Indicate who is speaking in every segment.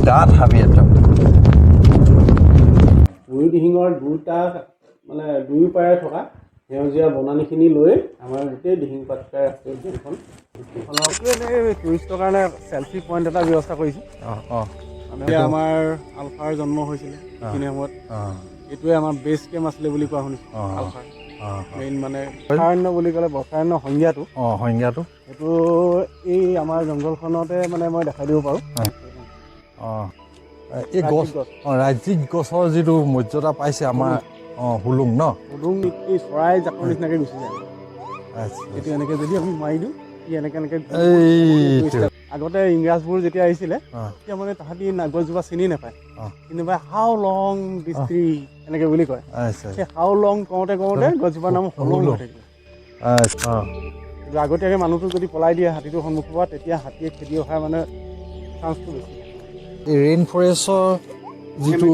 Speaker 1: ডাঠ হাবি একদম
Speaker 2: বুঢ়ী দিহিঙৰ দুটা মানে দুয়ো পাৰে থকা সেউজীয়া বনানীখিনি লৈ আমাৰ গোটেই দিহিং পাটকাই ৰাষ্ট্ৰীয় উদ্যানখন এনেই টুৰিষ্টৰ কাৰণে চেল্ফি পইণ্ট এটা ব্যৱস্থা কৰিছে মানে আমাৰ আলফাৰ জন্ম হৈছিলে সেইখিনি সময়ত এইটোৱে আমাৰ বেছ কেম্প আছিলে বুলি কোৱা শুনিছোঁ আলফাৰ মেইন মানে বৰ্ষাৰণ্য বুলি ক'লে বৰ্ষাৰণ্য সংজ্ঞাটো সেইটো এই আমাৰ জংঘলখনতে মানে মই দেখাই দিব পাৰোঁ
Speaker 1: এই গছ ৰাজ্যিক গছৰ যিটো মৰ্যাদা পাইছে আমাৰ হুলুং ন
Speaker 2: হুলুং এই চৰাই জাকৰ নিচিনাকৈ গুচি যায় এইটো এনেকৈ যদি আমি মাৰি দিওঁ ই এনেকৈ আগতে ইংৰাজবোৰ যেতিয়া আহিছিলে তেতিয়া মানে তাহাঁতি গছজোপা চিনি নাপায় কিন্তু হাউ লং দিছ ট্ৰী এনেকৈ বুলি কয় সেই হাউ লং কওঁতে গছজোপাৰ নাম হলং হৈ থাকিলে আগতীয়াকৈ মানুহটো যদি পলাই দিয়ে হাতীটোৰ সন্মুখৰ পৰা তেতিয়া হাতীয়ে খেদি অহাৰ মানে চান্সটো বেছি
Speaker 1: এই ৰেইন ফৰেষ্টৰ যিটো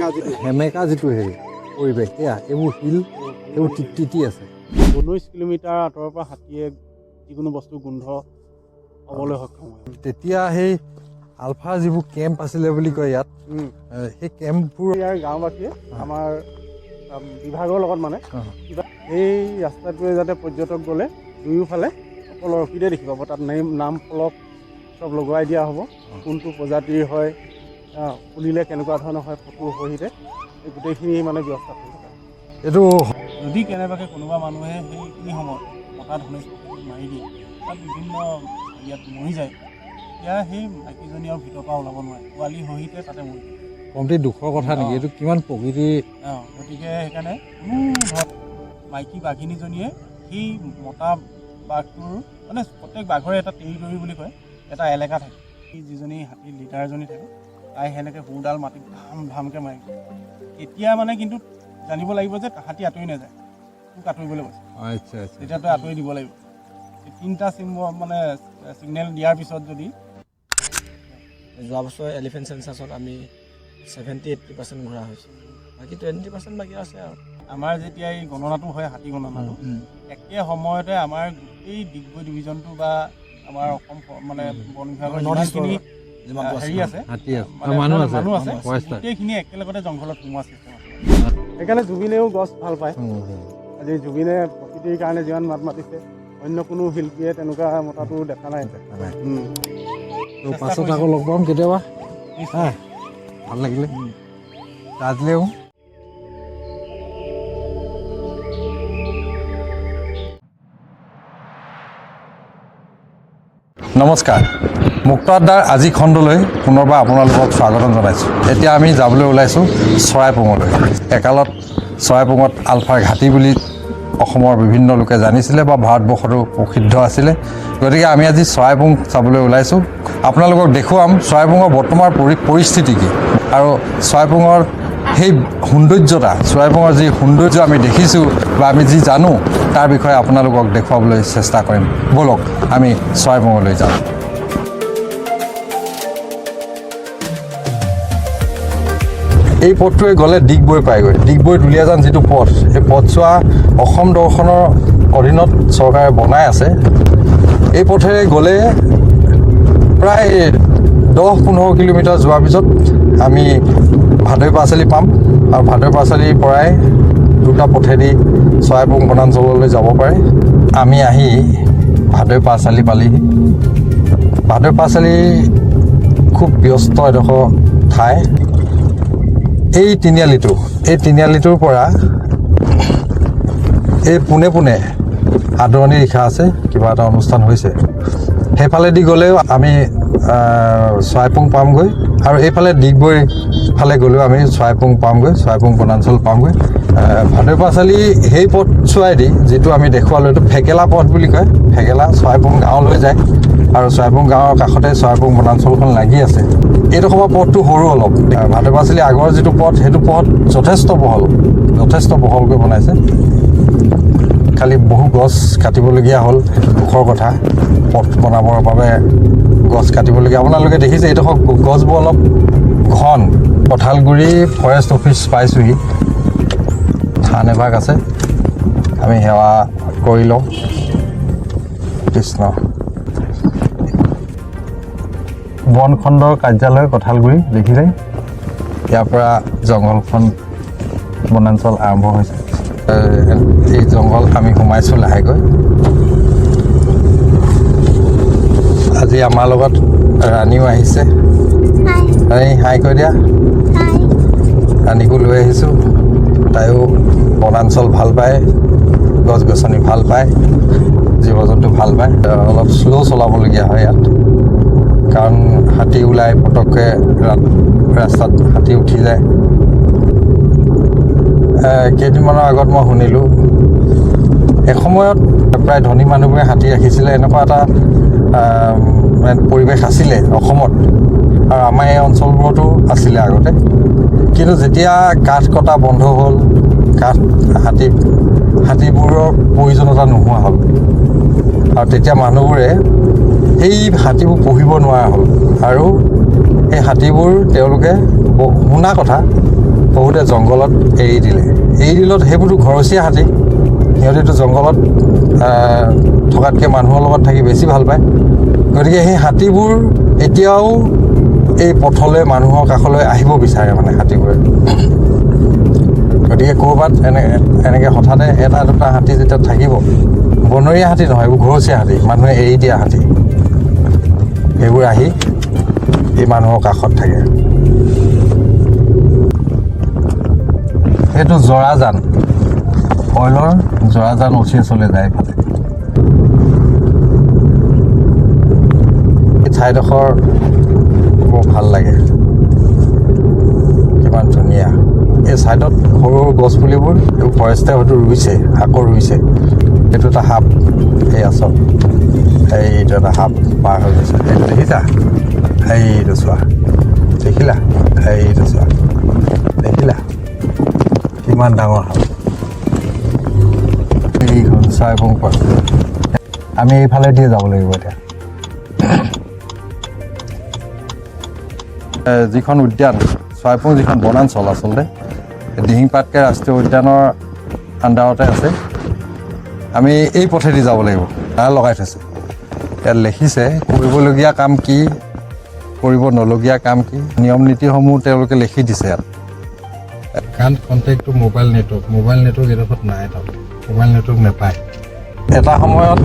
Speaker 1: সেমেকা যিটো হেৰি পৰিৱেশ এয়া এইবোৰ শিল এইবোৰ টিকটিকি আছে
Speaker 2: 19 কিলোমিটাৰ আঁতৰৰ পৰা হাতীয়ে যিকোনো বস্তু গোন্ধ পাবলৈ সক্ষম হয়
Speaker 1: তেতিয়া সেই আলফা যিবোৰ কেম্প আছিলে বুলি কয় ইয়াত সেই কেম্পবোৰ
Speaker 2: ইয়াৰ গাঁওবাসীয়ে আমাৰ বিভাগৰ লগত মানে কিবা এই ৰাস্তাটোৱে যাতে পৰ্যটক গ'লে দুয়োফালে অকল ৰখিতে দেখি পাব তাত নাম ফলক চব লগোৱাই দিয়া হ'ব কোনটো প্ৰজাতিৰ হয় ফুলিলে কেনেকুৱা ধৰণৰ হয় ফটোৰ সহিতে এই গোটেইখিনি মানে ব্যৱস্থা কৰিব পাৰে
Speaker 1: এইটো
Speaker 2: যদি কেনেবাকৈ কোনোবা মানুহে সেইখিনি সময়ত মতা ধনেশ মাৰি দিয়ে তাত বিভিন্ন ইয়াত মৰি যায় তেতিয়া সেই মাইকীজনী আৰু ভিতৰৰ পৰা ওলাব নোৱাৰে পোৱালি সহিতে তাতে মৰি যায়
Speaker 1: কমটি দুখৰ কথা নেকি এইটো কিমান প্ৰকৃতি
Speaker 2: গতিকে সেইকাৰণে কোনো ধৰক মাইকী বাঘিনীজনীয়ে সেই মতা বাঘটোৰ মানে প্ৰত্যেক বাঘৰে এটা টেৰিটৰি বুলি কয় এটা এলেকা থাকে যিজনী হাতীৰ লিডাৰজনী থাকে তাই সেনেকৈ হুৰডাল মাটিত ধামকৈ মাৰি এতিয়া মানে কিন্তু জানিব লাগিব যে তাহাঁতি আঁতৰি নাযায় তোক আঁতৰিবলৈ কৈছে তেতিয়া তই আঁতৰি দিব লাগিব এই তিনিটা মানে ছিগনেল দিয়াৰ পিছত যদি
Speaker 3: যোৱা বছৰ এলিফেণ্ট চেঞ্চাছত আমি 70-80% ঘূৰা হৈছে বাকী 20% বাকী আছে আৰু
Speaker 2: আমাৰ যেতিয়া এই গণনাটো হয় হাতী গণনাটো একে সময়তে আমাৰ গোটেই ডিগবৈ ডিভিজনটো বা আমাৰ অসম মানে বন বিভাগৰ যিমানখিনি হেৰি আছে মানুহ আছে গোটেইখিনি একেলগতে জংঘলত সোমোৱা চিষ্টেম আছে সেইকাৰণে জুবিনেও গছ ভাল পায় আজি জুবিনে প্ৰকৃতিৰ কাৰণে যিমান মাত মাতিছে অন্য কোনো শিল্পীয়ে তেনেকুৱা মতাটো দেখা নাই
Speaker 1: পাছত আকৌ লগ পাম কেতিয়াবা ভাল লাগিলে আজিলেও নমস্কাৰ মুক্ত আড্ডাৰ আজি খণ্ডলৈ পুনৰবাৰ আপোনালোকক স্বাগতম জনাইছোঁ এতিয়া আমি যাবলৈ ওলাইছোঁ চৰাইপুঙলৈ একালত চৰাইপুঙত আলফাৰ ঘাটি বুলি অসমৰ বিভিন্ন লোকে জানিছিলে বা ভাৰতবৰ্ষতো প্ৰসিদ্ধ আছিলে গতিকে আমি আজি চৰাইপুং চাবলৈ ওলাইছোঁ আপোনালোকক দেখুৱাম চৰাইপুঙৰ বৰ্তমান পৰিস্থিতি কি আৰু চৰাইপুঙৰ সেই সৌন্দৰ্যতা চৰাইপুঙৰ যি সৌন্দৰ্য আমি দেখিছোঁ বা আমি যি জানো তাৰ বিষয়ে আপোনালোকক দেখুৱাবলৈ চেষ্টা কৰিম ব'লক আমি চৰাইপুঙলৈ যাওঁ এই পথটোৱে গ'লে ডিগবৈ পায়গৈ ডিগবৈ দুলীয়াজান যিটো পথ সেই পথছোৱা অসম দৰ্শনৰ অধীনত চৰকাৰে বনাই আছে এই পথেৰে গ'লে প্ৰায় 10-15 কিলোমিটাৰ যোৱাৰ পিছত আমি ভাদৈ পাঁচালি পাম আৰু ভাদৈ পাঁচালিৰ পৰাই দুটা পথেদি চৰাইপুং বনাঞ্চললৈ যাব পাৰে আমি আহি ভাদৈ পাঁচালি পালিহি ভাদৈ পাঁচালি খুব ব্যস্ত এডোখৰ ঠাই এই তিনিআলিটোৰ পৰা এই পোনে পোনে আদৰণি লিখা আছে কিবা এটা অনুষ্ঠান হৈছে সেইফালেদি গ'লেও আমি চৰাইপুং পামগৈ আৰু এইফালে ডিগবৈ ফালে গ'লেও আমি চৰাইপুং পামগৈ চৰাইপুং বনাঞ্চল পামগৈ ভাদৈ পাঁচালি সেই পথছোৱাইদি যিটো আমি দেখুৱালোঁ এইটো ফেকেলা পথ বুলি কয় ফেকেলা চৰাইপুং গাঁৱলৈ যায় আৰু চৰাইপুং গাঁৱৰ কাষতে চৰাইপুং বনাঞ্চলখন লাগি আছে এইডোখৰ পথটো সৰু অলপ ভাদৈ পাঁচালি আগৰ যিটো পথ সেইটো পথ যথেষ্ট বহলকৈ বনাইছে খালি বহু গছ কাটিবলগীয়া হ'ল সেইটো দুখৰ কথা পথ বনাবৰ বাবে গছ কাটিবলগীয়া আপোনালোকে দেখিছে এইডোখৰ গছবোৰ অলপ ঘন কঁঠালগুৰি ফৰেষ্ট অফিচ পাইছোঁহি থান এভাগ আছে আমি সেৱা কৰি লওঁ কৃষ্ণ বন খণ্ডৰ কাৰ্যালয় কঁঠালগুৰি দেখিলে ইয়াৰ পৰা জংঘলখন বনাঞ্চল আৰম্ভ হৈছে। এই জংঘল আমি সোমাইছোঁ লাহেকৈ। আজি আমাৰ লগত ৰাণীও আহিছে। ৰাণী হাই কৈ দিয়া। ৰাণীকো লৈ আহিছোঁ। তাইও বনাঞ্চল ভাল পায়, গছ গছনি ভাল পায়, জীৱ জন্তু ভাল পায়। অলপ শ্ল' চলাবলগীয়া হয় ইয়াত, কাৰণ হাতী ওলাই পটককৈ ৰাস্তাত হাতী উঠি যায়। কেইদিনমানৰ আগত মই শুনিলোঁ এসময়ত প্ৰায় ধনী মানুহবোৰে হাতী ৰাখিছিলে, এনেকুৱা এটা পৰিৱেশ আছিলে অসমত আৰু আমাৰ এই অঞ্চলবোৰতো আছিলে আগতে। কিন্তু যেতিয়া কাঠ কটা বন্ধ হ'ল, হাতীবোৰৰ প্ৰয়োজনীয়তা নোহোৱা হ'ল আৰু তেতিয়া মানুহবোৰে সেই হাতীবোৰ পুহিব নোৱাৰা হ'ল আৰু সেই হাতীবোৰ তেওঁলোকে শুনা কথা বহুতে জংঘলত এৰি দিলে। সেইবোৰতো ঘৰচীয়া হাতী, সিহঁতেতো জংঘলত থকাতকৈ মানুহৰ লগত থাকি বেছি ভাল পায়। গতিকে সেই হাতীবোৰ এতিয়াও এই পথলৈ মানুহৰ কাষলৈ আহিব বিচাৰে মানে হাতীবোৰে। গতিকে ক'ৰবাত এনেকৈ হঠাতে এটা দুটা হাতী যেতিয়া থাকিব, বনৰীয়া হাতী নহয়, এইবোৰ ঘৰচীয়া হাতী, মানুহে এৰি দিয়া হাতী, সেইবোৰ আহি এই মানুহৰ কাষত থাকে। এইটো জৰাজান, অইলৰ জৰাজান উঠি চলে যায় এইফালে। এই ঠাইডোখৰ বৰ ভাল লাগে, কিমান ধুনীয়া। এই ছাইডত সৰু সৰু গছ পুলিবোৰ এইবোৰ ফৰেষ্টে হয়তো ৰুইছে, আকৌ ৰুইছে। এইটো এটা সাপ, এই আচল এইটো এটা সাপ পাৰ হৈ গৈছে। এইটো দেখিছা? এইটো চোৱা, দেখিলা? এইটো চোৱা, দেখিলা কিমান ডাঙৰ সাপ? এইখন চৰাইপুং পাৰ। আমি এইফালে দিয়ে যাব লাগিব এতিয়া। যিখন উদ্যান চৰাইপুং, যিখন বনাঞ্চল আচলতে দিহিং পাটকাই ৰাষ্ট্ৰীয় উদ্যানৰ আণ্ডাৰতে আছে। আমি এই পথেদি যাব লাগিব। তাৰ লগাই থৈছে, ইয়াত লিখিছে কৰিবলগীয়া কাম কি, কৰিব নলগীয়া কাম কি, নিয়ম নীতিসমূহ তেওঁলোকে লিখি দিছে ইয়াত। Can't contact to mobile network এইডোখৰত নাই, তাত মোবাইল নেটৱৰ্ক নাপায়। এটা সময়ত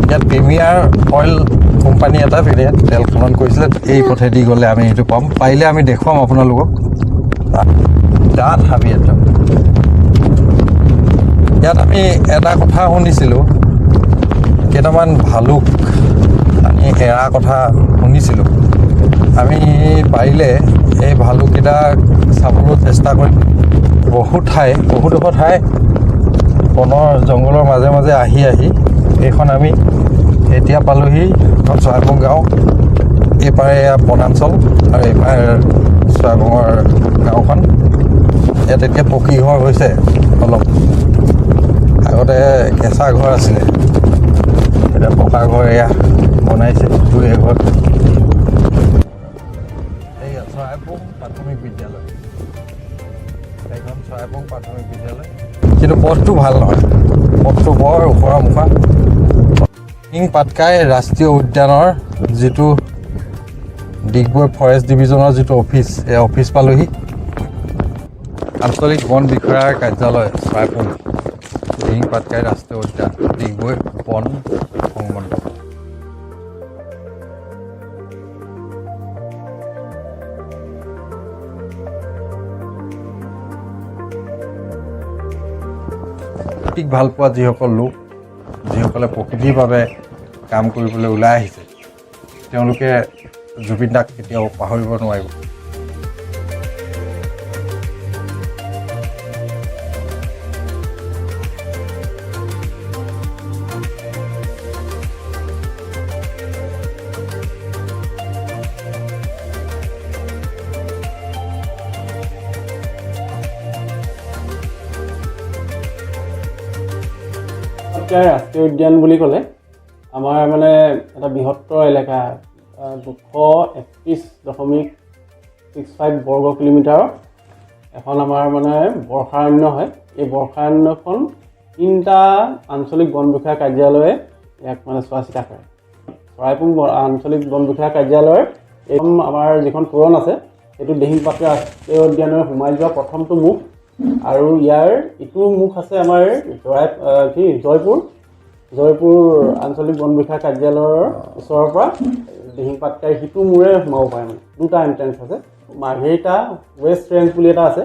Speaker 1: ইয়াত প্ৰিমিয়াৰ অইল কোম্পানী এটা তেল খনন কৰিছিলে। এই পথেদি গ'লে আমি এইটো পাম, পাৰিলে আমি দেখুৱাম আপোনালোকক। ডাঠ হাবি একদম। ইয়াত আমি এটা কথা শুনিছিলোঁ, কেইটামান ভালুক আমি এৰা কথা শুনিছিলোঁ। আমি পাৰিলে এই ভালুককেইটাক চাবলৈ চেষ্টা কৰিম। বহুডোখৰ ঠাই বনৰ জংঘলৰ মাজে মাজে আহি এইখন আমি এতিয়া পালোহি চৰাইপুং গাঁও। এইপাৰে এয়া বনাঞ্চল আৰু এইপাৰে চৰাইপুঙৰ গাঁওখন। ইয়াত এতিয়া পকী ঘৰ হৈছে অলপ, আগতে কেঁচা ঘৰ আছিলে, এতিয়া পকা ঘৰ এয়া বনাইছে দুই এঘৰ। এইয়া চৰাইপুং প্ৰাথমিক বিদ্যালয়, এইখন চৰাইপুং প্ৰাথমিক বিদ্যালয়। কিন্তু পথটো ভাল নহয়, পথটো বৰ ওখৰা মুখা। দিহিং পাটকাই ৰাষ্ট্ৰীয় উদ্যানৰ যিটো ডিগবৈ ফৰেষ্ট ডিভিজনৰ যিটো অফিচ, এই অফিচ পালোহি। আঞ্চলিক বন বিষয়াৰ কাৰ্যালয় চৰাইপুং, দিহিং পাটকাই ৰাষ্ট্ৰীয় উদ্যান, ডিগবৈ বন সংমণ্ডল। প্ৰকৃতিক ভাল পোৱা যিসকল লোক, যিসকলে প্ৰকৃতিৰ বাবে কাম কৰিবলৈ ওলাই আহিছে, তেওঁলোকে জুবিন দাক কেতিয়াও পাহৰিব নোৱাৰিব।
Speaker 2: ৰাষ্ট্ৰীয় উদ্যান বুলি ক'লে আমাৰ মানে এটা বৃহত্তৰ এলেকা, 231.65 বৰ্গ কিলোমিটাৰৰ এখন আমাৰ মানে বৰ্ষাৰণ্য হয়। এই বৰ্ষাৰণ্যখন 3টা আঞ্চলিক বন বিষয়া কাৰ্যালয়ে ইয়াক মানে চোৱা চিতা কৰে। চৰাইপুং আঞ্চলিক বন বিষয়া কাৰ্যালয়ৰ এইখন আমাৰ যিখন তোৰণ আছে সেইটো দিহিং পাটকাই ৰাষ্ট্ৰীয় উদ্যানলৈ সোমাই যোৱা প্ৰথমটো মুখ আৰু ইয়াৰ ইটো মুখ আছে আমাৰ জয়পুৰ আঞ্চলিক বন বিষয়া কাৰ্যালয়ৰ ওচৰৰ পৰা দিহিং পাটকাই সিটো মূৰে সোমাব পাৰে মানে দুটা এণ্ট্ৰেঞ্চ আছে মাৰ্ঘেৰিটা ৱেষ্ট ৰেঞ্জ বুলি এটা আছে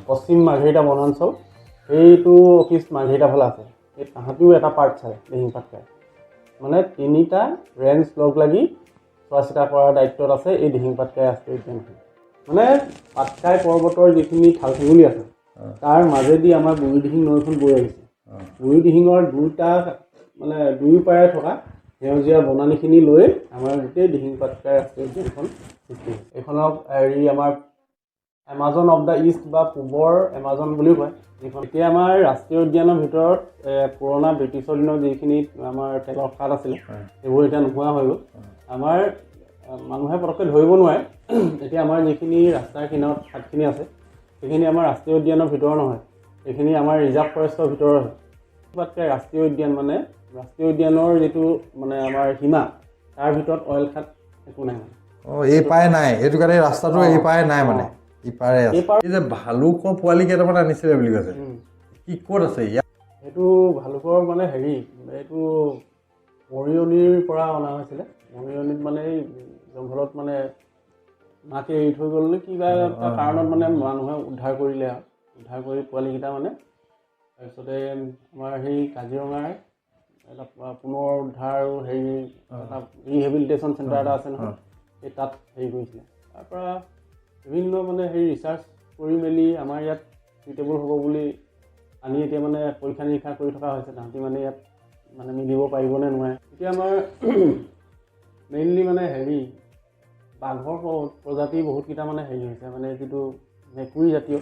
Speaker 2: পশ্চিম মাৰ্ঘেৰিটা বনাঞ্চল সেইটো অফিচ মাৰ্ঘেৰিটা ফালে আছে এই তাহাঁতিও এটা পাৰ্ট চায় দিহিং পাটকাই মানে তিনিটা ৰেঞ্জ লগ লাগি চোৱা চিতা কৰাৰ দায়িত্বত আছে এই দিহিং পাটকাই ৰাষ্ট্ৰীয় উদ্যানখন মানে পাটকাই পৰ্বতৰ যিখিনি ঠাল ঠেঙুলি আছে তাৰ মাজেদি আমাৰ বুঢ়ীদিহিং নৈখন বৈ আহিছে বুঢ়ীদিহিঙৰ দুয়োপাৰে থকা সেউজীয়া বনানীখিনি লৈ আমাৰ গোটেই দিহিং পাটকাই ৰাষ্ট্ৰীয় উদ্যানখন সৃষ্টি হৈছে এইখনক আমাৰ এমাজন অফ দ্য ইষ্ট বা পূবৰ এমাজন বুলিও কয় যিখন এতিয়া আমাৰ ৰাষ্ট্ৰীয় উদ্যানৰ ভিতৰত পুৰণা ব্ৰিটিছৰ দিনৰ যিখিনি আমাৰ তেলৰ খাদ আছিলে সেইবোৰ এতিয়া নোহোৱা হৈ গ'ল আমাৰ মানুহে পটককৈ ধৰিব নোৱাৰে এতিয়া আমাৰ যিখিনি ৰাস্তাৰ কিনাৰত খাদখিনি আছে সেইখিনি আমাৰ ৰাষ্ট্ৰীয় উদ্যানৰ ভিতৰৰ নহয় এইখিনি আমাৰ ৰিজাৰ্ভ ফৰেষ্টৰ ভিতৰৰ হয় পাটকাই ৰাষ্ট্ৰীয় উদ্যান মানে ৰাষ্ট্ৰীয় উদ্যানৰ যিটো মানে আমাৰ সীমা তাৰ ভিতৰত অইল খাদ একো নাই মানে
Speaker 1: এই পাই নাই এইটো কাৰণে ৰাস্তাটো এই পাই নাই মানে ইপাৰে আছে এই যে ভালুকৰ পোৱালি কেইটামান আনিছিলে বুলি কৈছে কি ক'ত আছে ইয়াত
Speaker 2: এইটো ভালুকৰ মানে এইটো মৰিয়নিৰ পৰা অনা হৈছিলে মৰিয়নিত মানে এই জংঘলত মানে মাকে এৰি থৈ গ'ল নে কিবা এটা কাৰণত মানে মানুহে উদ্ধাৰ কৰিলে আৰু উদ্ধাৰ কৰি পোৱালিকেইটা মানে তাৰপিছতে আমাৰ সেই কাজিৰঙাৰ এটা পুনৰ উদ্ধাৰ আৰু এটা ৰিহেবিলিটেশ্যন চেণ্টাৰ এটা আছে নহয় সেই তাত কৰিছিলে তাৰপৰা বিভিন্ন মানে ৰিচাৰ্চ কৰি মেলি আমাৰ ইয়াত চুইটেবল হ'ব বুলি আনি এতিয়া মানে পৰীক্ষা নিৰীক্ষা কৰি থকা হৈছে তাহাঁতি মানে ইয়াত মানে মিলিব পাৰিবনে নোৱাৰে এতিয়া আমাৰ মেইনলি মানে বাঘৰ প্ৰজাতি বহুতকেইটা মানে হৈছে মানে যিটো মেকুৰী জাতীয়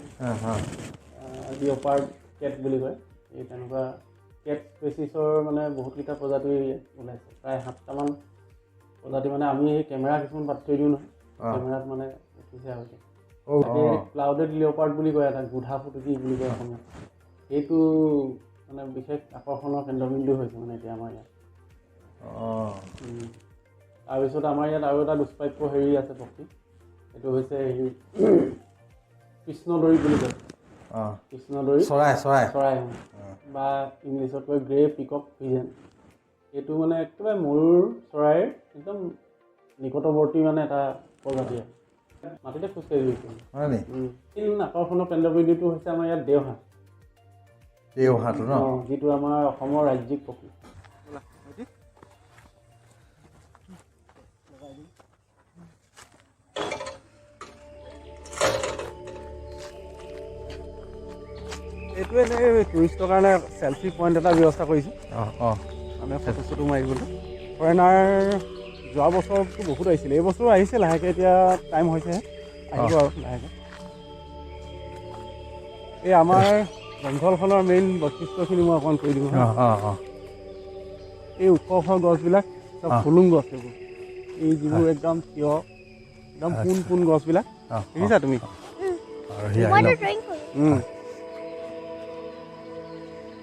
Speaker 2: লিঅ'পাৰ্ড কেট বুলি কয় এই তেনেকুৱা কেট স্পেচিছৰ মানে বহুতকেইটা প্ৰজাতি ওলাইছে প্ৰায় 7টামান প্ৰজাতি মানে আমি এই কেমেৰা কিছুমান পাতি থৈ দিওঁ নহয় কেমেৰাত মানে উঠিছে আৰু ক্লাউডেড লিঅ'পাৰ্ড বুলি কয় এটা গুধা ফুটুকি বুলি কয় অসমীয়াত সেইটো মানে বিশেষ আকৰ্ষণৰ কেন্দ্ৰবিন্দু হৈছে মানে এতিয়া আমাৰ ইয়াত তাৰপিছত আমাৰ ইয়াত আৰু এটা দুষ্প্ৰাপ্য আছে পক্ষী এইটো হৈছে কৃষ্ণদৰী বুলি কয় কৃষ্ণদৰী চৰাই বা ইংলিছত কয় গ্ৰে পিকক পিজন এইটো মানে একেবাৰে ময়ূৰ চৰাইৰ একদম নিকটৱৰ্তী মানে এটা প্ৰজাতি মাটিতে খোজকাঢ়ি গৈছে আকৰ্ষণৰ কেন্দ্ৰবিন্দুটো হৈছে আমাৰ ইয়াত দেওহাঁহটো যিটো আমাৰ অসমৰ ৰাজ্যিক পক্ষী এইটোৱে টুৰিষ্টৰ কাৰণে চেলফি পইণ্ট এটা ব্যৱস্থা কৰিছে মানে ফটো চটো মাৰিবলৈ ফৰেনাৰ যোৱা বছৰটো বহুত আহিছিলে এই বছৰো আহিছে লাহেকৈ এতিয়া টাইম হৈছেহে আহিব আৰু লাহেকৈ এই আমাৰ জংঘলখনৰ মেইন বৈশিষ্ট্যখিনি মই অকণমান কৈ দিওঁ এই ওখ গছবিলাক চব ফুলুং গছ এইবোৰ এই যিবোৰ একদম থিয় একদম পোন গছবিলাক দেখিছা তুমি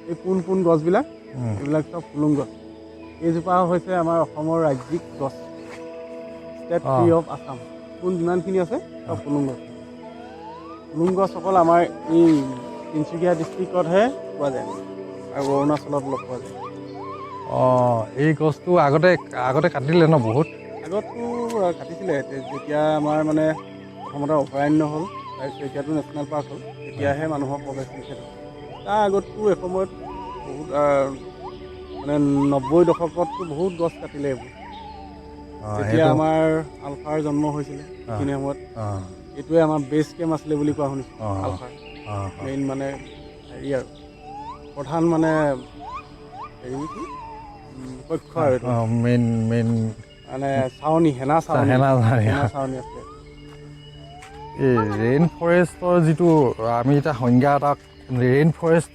Speaker 2: এই পোন গছবিলাক এইবিলাক চব ফুলুং গছ এইজোপা হৈছে আমাৰ অসমৰ ৰাজ্যিক গছ ষ্টেট ট্ৰি অফ আছাম পোন যিমানখিনি আছে চব ফুলুং গছ অকল আমাৰ এই তিনিচুকীয়া ডিষ্ট্ৰিক্টতহে পোৱা যায় আৰু অৰুণাচলত লগ পোৱা যায়
Speaker 1: এই গছটো আগতে কাটিলে ন বহুত
Speaker 2: আগততো কাটিছিলে যেতিয়া আমাৰ মানে প্ৰথমতে অভয়াৰণ্য হ'ল তাৰপিছত এতিয়াতো নেশ্যনেল পাৰ্ক হ'ল তেতিয়াহে মানুহৰ প্ৰৱেশ নিষেধ হ'ল তাৰ আগততো এসময়ত বহুত মানে 90 দশকততো বহুত গছ কাটিলে এইবোৰ যেতিয়া আমাৰ আলফাৰ জন্ম হৈছিলে সেইখিনি সময়ত এইটোৱে আমাৰ বেছ কেম্প আছিলে বুলি কোৱা শুনিছোঁ আলফাৰ মেইন মানে আৰু প্ৰধান মানে কক্ষ আৰু
Speaker 1: মেইন
Speaker 2: মানে চাউনি হেনা চাউনি আছিলে
Speaker 1: এই ৰেইন ফৰেষ্টৰ যিটো আমি এতিয়া সংজ্ঞা এটা ৰেইন ফৰেষ্ট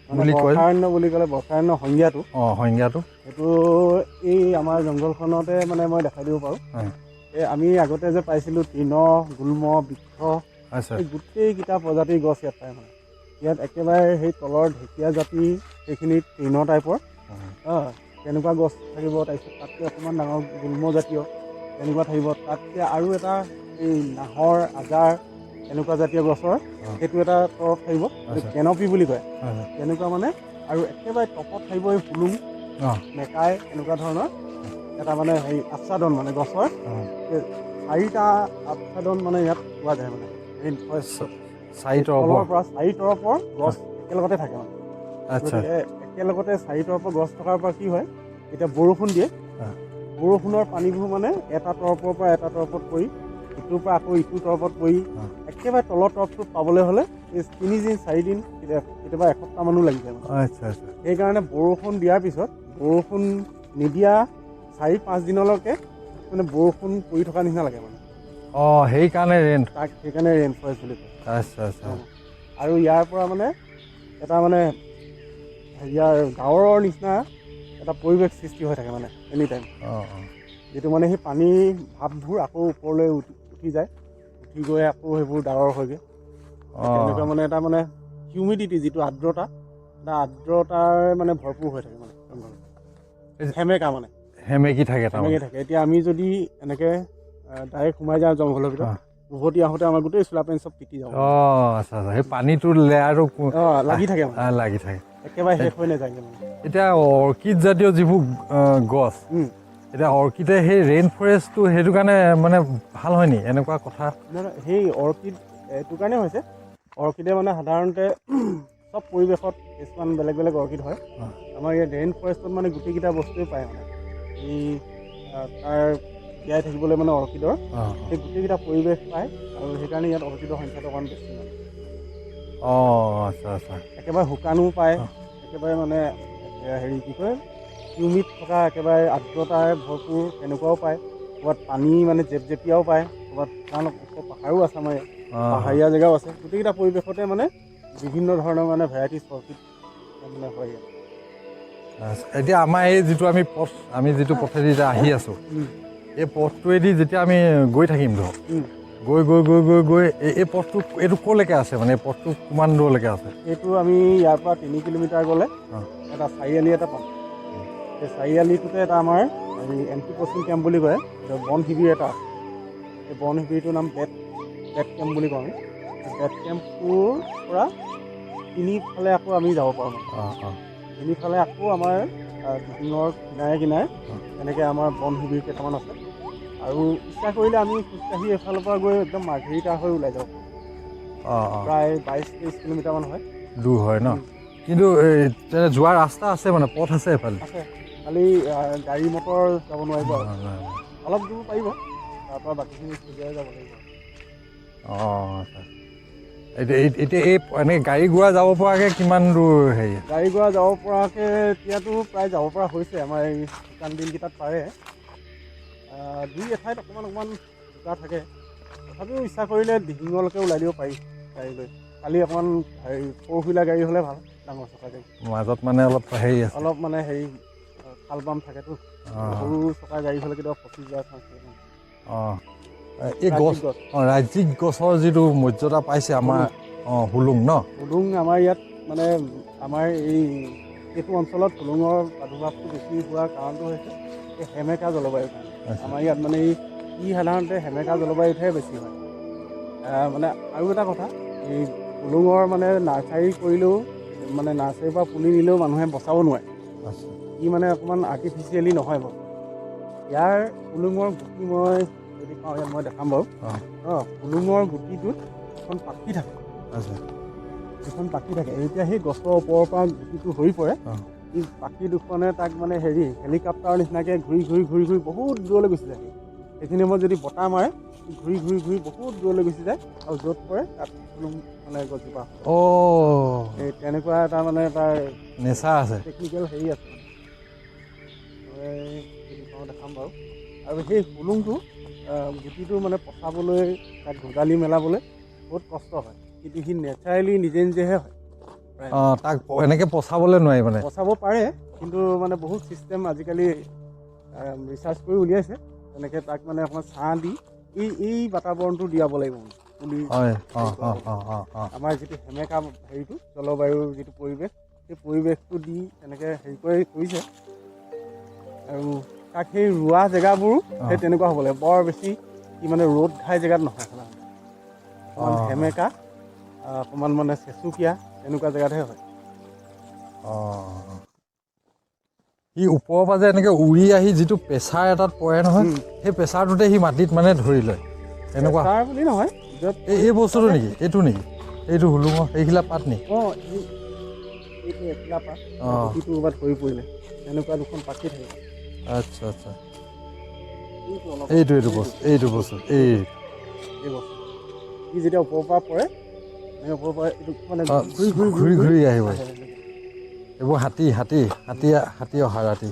Speaker 1: বুলি কয়
Speaker 2: বৰ্ষাৰণ্য বুলি ক'লে বৰ্ষাৰণ্য
Speaker 1: সংজ্ঞাটো
Speaker 2: সেইটো এই আমাৰ জংঘলখনতে মানে মই দেখাই দিব পাৰোঁ এই আমি আগতে যে পাইছিলোঁ তৃণ গুল্ম বৃক্ষ এই গোটেইকেইটা প্ৰজাতিৰ গছ ইয়াত পায় মানে ইয়াত একেবাৰে সেই তলৰ ঢেকীয়া জাতি সেইখিনি তৃণ টাইপৰ তেনেকুৱা গছ থাকিব, তাৰপিছত তাতকৈ অকণমান ডাঙৰ গুল্মজাতীয় তেনেকুৱা থাকিব, তাতকৈ আৰু এটা এই নাহৰ আজাৰ এনেকুৱা জাতীয় গছৰ সেইটো এটা তৰফ থাকিব, কেনপি বুলি কয় তেনেকুৱা মানে। আৰু একেবাৰে টপত থাকিব এই হুলুং মেকাই এনেকুৱা ধৰণৰ এটা মানে হেৰি আচ্ছাদন, মানে গছৰ 4টা আচ্ছাদন মানে ইয়াত পোৱা যায় মানে। এই তলৰ পৰা 4 তৰফৰ গছ একেলগতে থাকে মানে। গতিকে একেলগতে 4 তৰফৰ গছ থকাৰ পৰা কি হয়, এতিয়া বৰষুণ দিয়ে, বৰষুণৰ পানীবোৰ মানে এটা তৰফৰ পৰা এটা তৰফত পৰি ইটোৰ পৰা আকৌ ইটো তৰফত পৰি একেবাৰে তলৰ তৰফটোত পাবলৈ হ'লে এই 3 দিন 4 দিন কেতিয়াবা এসপ্তাহমানো লাগি যায় মানে। সেইকাৰণে বৰষুণ দিয়াৰ পিছত বৰষুণ নিদিয়া 4-5 দিনলৈকে মানে বৰষুণ পৰি থকা নিচিনা লাগে মানে।
Speaker 1: সেইকাৰণে
Speaker 2: সেইকাৰণে ৰেইন ফৰেষ্ট বুলি কয়।
Speaker 1: আচ্ছা।
Speaker 2: আৰু ইয়াৰ পৰা মানে এটা মানে ইয়াৰ গাঁৱৰ নিচিনা এটা পৰিৱেশ সৃষ্টি হৈ থাকে মানে এনি টাইম। যিটো মানে সেই পানীৰ ভাৱবোৰ আকৌ ওপৰলৈ উঠি যায়, উঠি গৈ আকৌ সেইবোৰ ডাৱৰ হয়গৈ। তেনেকুৱা মানে এটা মানে হিউমিডিটি যিটো আৰ্দ্ৰতা, এটা আৰ্দ্ৰতাৰ মানে ভৰপূৰ হৈ থাকে মানে সেমেকা মানে
Speaker 1: সেমেকি থাকে।
Speaker 2: এতিয়া আমি যদি এনেকে ডাইৰেক্ট সোমাই যাওঁ জংঘলৰ ভিতৰত, উভতি আহোঁতে আমাৰ গোটেই চোলা পেণ্ট চব তিতি যাব।
Speaker 1: আচ্ছা। সেই পানীটোৰ লেয়াৰটো
Speaker 2: লাগি থাকে মানে,
Speaker 1: লাগি থাকে,
Speaker 2: একেবাৰে শেষ হৈ নাযায়গৈ মানে।
Speaker 1: এতিয়া অৰ্কিড জাতীয় যিবোৰ গছ, এতিয়া অৰ্কিডে সেই ৰেইন ফৰেষ্টটো সেইটো কাৰণে মানে ভাল হয় নি, এনেকুৱা কথা?
Speaker 2: সেই অৰ্কিড এইটো কাৰণে হৈছে, অৰ্কিডে মানে সাধাৰণতে চব পৰিৱেশত কিছুমান বেলেগ বেলেগ অৰ্কিড হয়। আমাৰ ইয়াত ৰেইন ফৰেষ্টত মানে গোটেইকেইটা বস্তুৱেই পায় মানে। এই তাৰ জীয়াই থাকিবলৈ মানে অৰ্কিডৰ সেই গোটেইকেইটা পৰিৱেশ পায়, আৰু সেইকাৰণে ইয়াত অৰ্কিডৰ সংখ্যাটো অকণমান বেছি মানে।
Speaker 1: আচ্ছা।
Speaker 2: একেবাৰে শুকানো পায়, একেবাৰে মানে হেৰি কি কয় হিউমিড থকা একেবাৰে আৰ্দ্ৰতাৰে ভৰপূৰ তেনেকুৱাও পায়, ক'ৰবাত পানী মানে জেপজেপিয়াও পায়, ক'ৰবাত কাৰণ পাহাৰো আছে আমাৰ ইয়াত, পাহাৰীয়া জেগাও আছে। গোটেইকেইটা পৰিৱেশতে মানে বিভিন্ন ধৰণৰ মানে ভেৰাইটিজ অৰ্কিড মানে হয় ইয়াত।
Speaker 1: এতিয়া আমাৰ এই যিটো আমি যিটো পথেদি এতিয়া আহি আছোঁ, এই পথটোৱেদি যেতিয়া আমি গৈ থাকিম ধৰক, গৈ এই পথটো এইটো ক'লৈকে আছে, মানে এই পথটো কিমান দূৰলৈকে আছে?
Speaker 2: এইটো আমি ইয়াৰ পৰা 3 কিলোমিটাৰ গ'লে এটা চাৰিআলি এটা পাম। সেই চাৰিআলিটোতে এটা আমাৰ হেৰি এণ্টি পচিং কেম্প বুলি কয়, বন শিবিৰ এটা আছে। এই বন শিবিৰটোৰ নাম বেট কেম্প বুলি কওঁ আমি। বেট কেম্পটোৰ পৰা 3ফালে আকৌ আমি যাব পাৰোঁ মানে। 3ফালে আকৌ আমাৰ দিহিঙৰ কিনাৰে এনেকৈ আমাৰ বন শিবিৰ কেইটামান আছে। আৰু ইচ্ছা কৰিলে আমি খোজকাঢ়ি এফালৰ পৰা গৈ একদম মাৰ্ঘেৰিটা হৈ ওলাই যাব পাৰোঁ। প্ৰায় 22-23 কিলোমিটাৰমান হয়,
Speaker 1: দূৰ হয় ন? কিন্তু যোৱাৰ ৰাস্তা আছে, মানে পথ আছে এফালে?
Speaker 2: আছে, খালি গাড়ী মটৰ যাব নোৱাৰিব আৰু অলপ দূৰ পাৰিব, তাৰপৰা বাকীখিনি খোজেৰে যাব লাগিব।
Speaker 1: এতিয়া এই এনেকৈ গাড়ী ঘোঁৰা যাব পৰাকৈ কিমান দূৰ হেৰি?
Speaker 2: গাড়ী ঘোঁৰা যাব পৰাকৈ এতিয়াতো প্ৰায় যাব পৰা হৈছে, আমাৰ এই শুকান দিনকেইটাত পাৰে। 2 এঠাইত অকণমান বোকা থাকে, তথাপিও ইচ্ছা কৰিলে দিহিঙলৈকে ওলাই দিব পাৰি গাড়ী লৈ। খালি অকণমান হেৰি 4 হুইলাৰ গাড়ী হ'লে ভাল, ডাঙৰ চকা গাড়ী।
Speaker 1: মাজত মানে অলপ হেৰি আছে,
Speaker 2: অলপ মানে হেৰি খাল বাম থাকেতো, সৰু চকা গাড়ী হ'লে কেতিয়াবা ফচি যোৱাৰ চান্স থাকে।
Speaker 1: এই ৰাজ্যিক গছৰ যিটো মৰ্যাদা পাইছে আমাৰ হুলুং ন? হুলুং
Speaker 2: আমাৰ ইয়াত মানে আমাৰ এইটো অঞ্চলত হুলুঙৰ প্ৰাদুৰ্ভাৱটো বেছি হোৱাৰ কাৰণটো হৈছে এই সেমেকা জলবায়ুৰ কাৰণে। আমাৰ ইয়াত মানে সাধাৰণতে সেমেকা জলবায়ুতহে বেছি হয়। মানে আৰু এটা কথা, এই হুলুঙৰ মানে নাৰ্চাৰী কৰিলেও, মানে নাৰ্চাৰীৰ পৰা পুলি নিলেও মানুহে বচাব নোৱাৰে। মানে অকণমান আৰ্টিফিচিয়েলি নহয় বাৰু। ইয়াৰ হুলুঙৰ গুটি মই যদি পাওঁ ইয়াত মই দেখাম বাৰু। হুলুঙৰ গুটিটোত এখন পাখি থাকে, এখন পাখি থাকে। এতিয়া সেই গছৰ ওপৰৰ পৰা গুটিটো সৰি পৰে, এই পাখি দুখনে তাক মানে হেলিকপ্টাৰৰ নিচিনাকৈ ঘূৰি বহুত দূৰলৈ গুচি যায়। সেইখিনি সময়ত যদি বতাহ মাৰে, ঘূৰি বহুত দূৰলৈ গুচি যায়, আৰু য'ত পৰে তাত হুলুং মানে গছজোপা। এই তেনেকুৱা এটা মানে তাৰ নেচাৰ আছে, টেকনিকেল হেৰি আছে মানে, দেখাম বাৰু। আৰু সেই হুলুংটো গুটিটো মানে পচাবলৈ, তাক গজালি মেলাবলৈ বহুত কষ্ট হয়, কিন্তু সি নেচাৰেলি নিজেহে হয়।
Speaker 1: তাক এনেকৈ পচাবলৈ নোৱাৰি, মানে
Speaker 2: পচাব পাৰে, কিন্তু মানে বহুত ছিষ্টেম আজিকালি ৰিচাৰ্চ কৰি উলিয়াইছে, তেনেকৈ তাক মানে অকণমান ছাঁ দি এই বাতাবৰণটো দিয়াব লাগিব পুলি। আমাৰ যিটো সেমেকা হেৰিটো, জলবায়ুৰ যিটো পৰিৱেশ, সেই পৰিৱেশটো দি এনেকৈ হেৰি কৰিছে। আৰু তাক সেই ৰোৱা জেগাবোৰো সেই তেনেকুৱা হ'ব লাগে, বৰ বেছি মানে ৰ'দ ঘাই জেগাত নহয় সাধাৰণতে অকণমান সেমেকা অকণমান মানে চেচুকীয়া তেনেকুৱা জেগাতহে হয়।
Speaker 1: সি ওপৰৰ পৰা যে এনেকে উৰি আহি যিটো প্ৰেছাৰ এটাত পৰে নহয়, সেই প্ৰেছাৰটোতে সি মাটিত মানে ধৰি লয় এনেকুৱা
Speaker 2: তাৰ বুলি নহয়,
Speaker 1: এই বস্তুটো নেকি, এইটো নেকি, এইটো হুলুঙৰ সেইখিলা পাত নেকি?
Speaker 2: এইটো এখিলা পাত গুটিটো ক'ৰবাত সৰি পৰিলে এনেকুৱা দুখন পাখি থাকে।
Speaker 1: আচ্ছা আচ্ছা, এইটো বস্তু এই
Speaker 2: বস্তু ই যেতিয়া ওপৰৰ পৰা পৰে ওপৰৰ পৰা এইটো মানে
Speaker 1: ঘূৰি ঘূৰি আহিব। এইবোৰ হাতী অহা ৰাতি।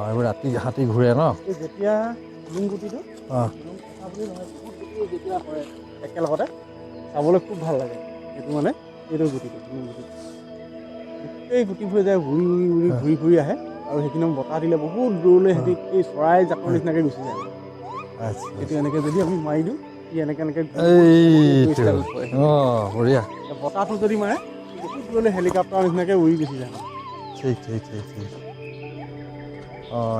Speaker 1: এইবোৰ ৰাতি হাতী ঘূৰে ন?
Speaker 2: যেতিয়া হুলুং গুটিটো যেতিয়া হয় একেলগতে চাবলৈ খুব ভাল লাগে। এইটো মানে এইটো গুটিটো গোটেই গুটিবোৰে যায় ঘূৰি ঘূৰি আহে আৰু সেইখিনি বতাহ দিলে বহুত দূৰলৈ সিহঁতি এই চৰাই জাকৰ নিচিনাকৈ গুচি যায়। এইটো এনেকৈ যদি আমি মাৰি দিওঁ সি এনেকৈ
Speaker 1: বঢ়িয়া।
Speaker 2: বতাহটো যদি মাৰে বহুত দূৰলৈ হেলিকপ্টাৰৰ নিচিনাকৈ উৰি গুচি যায়।
Speaker 1: ঠিক।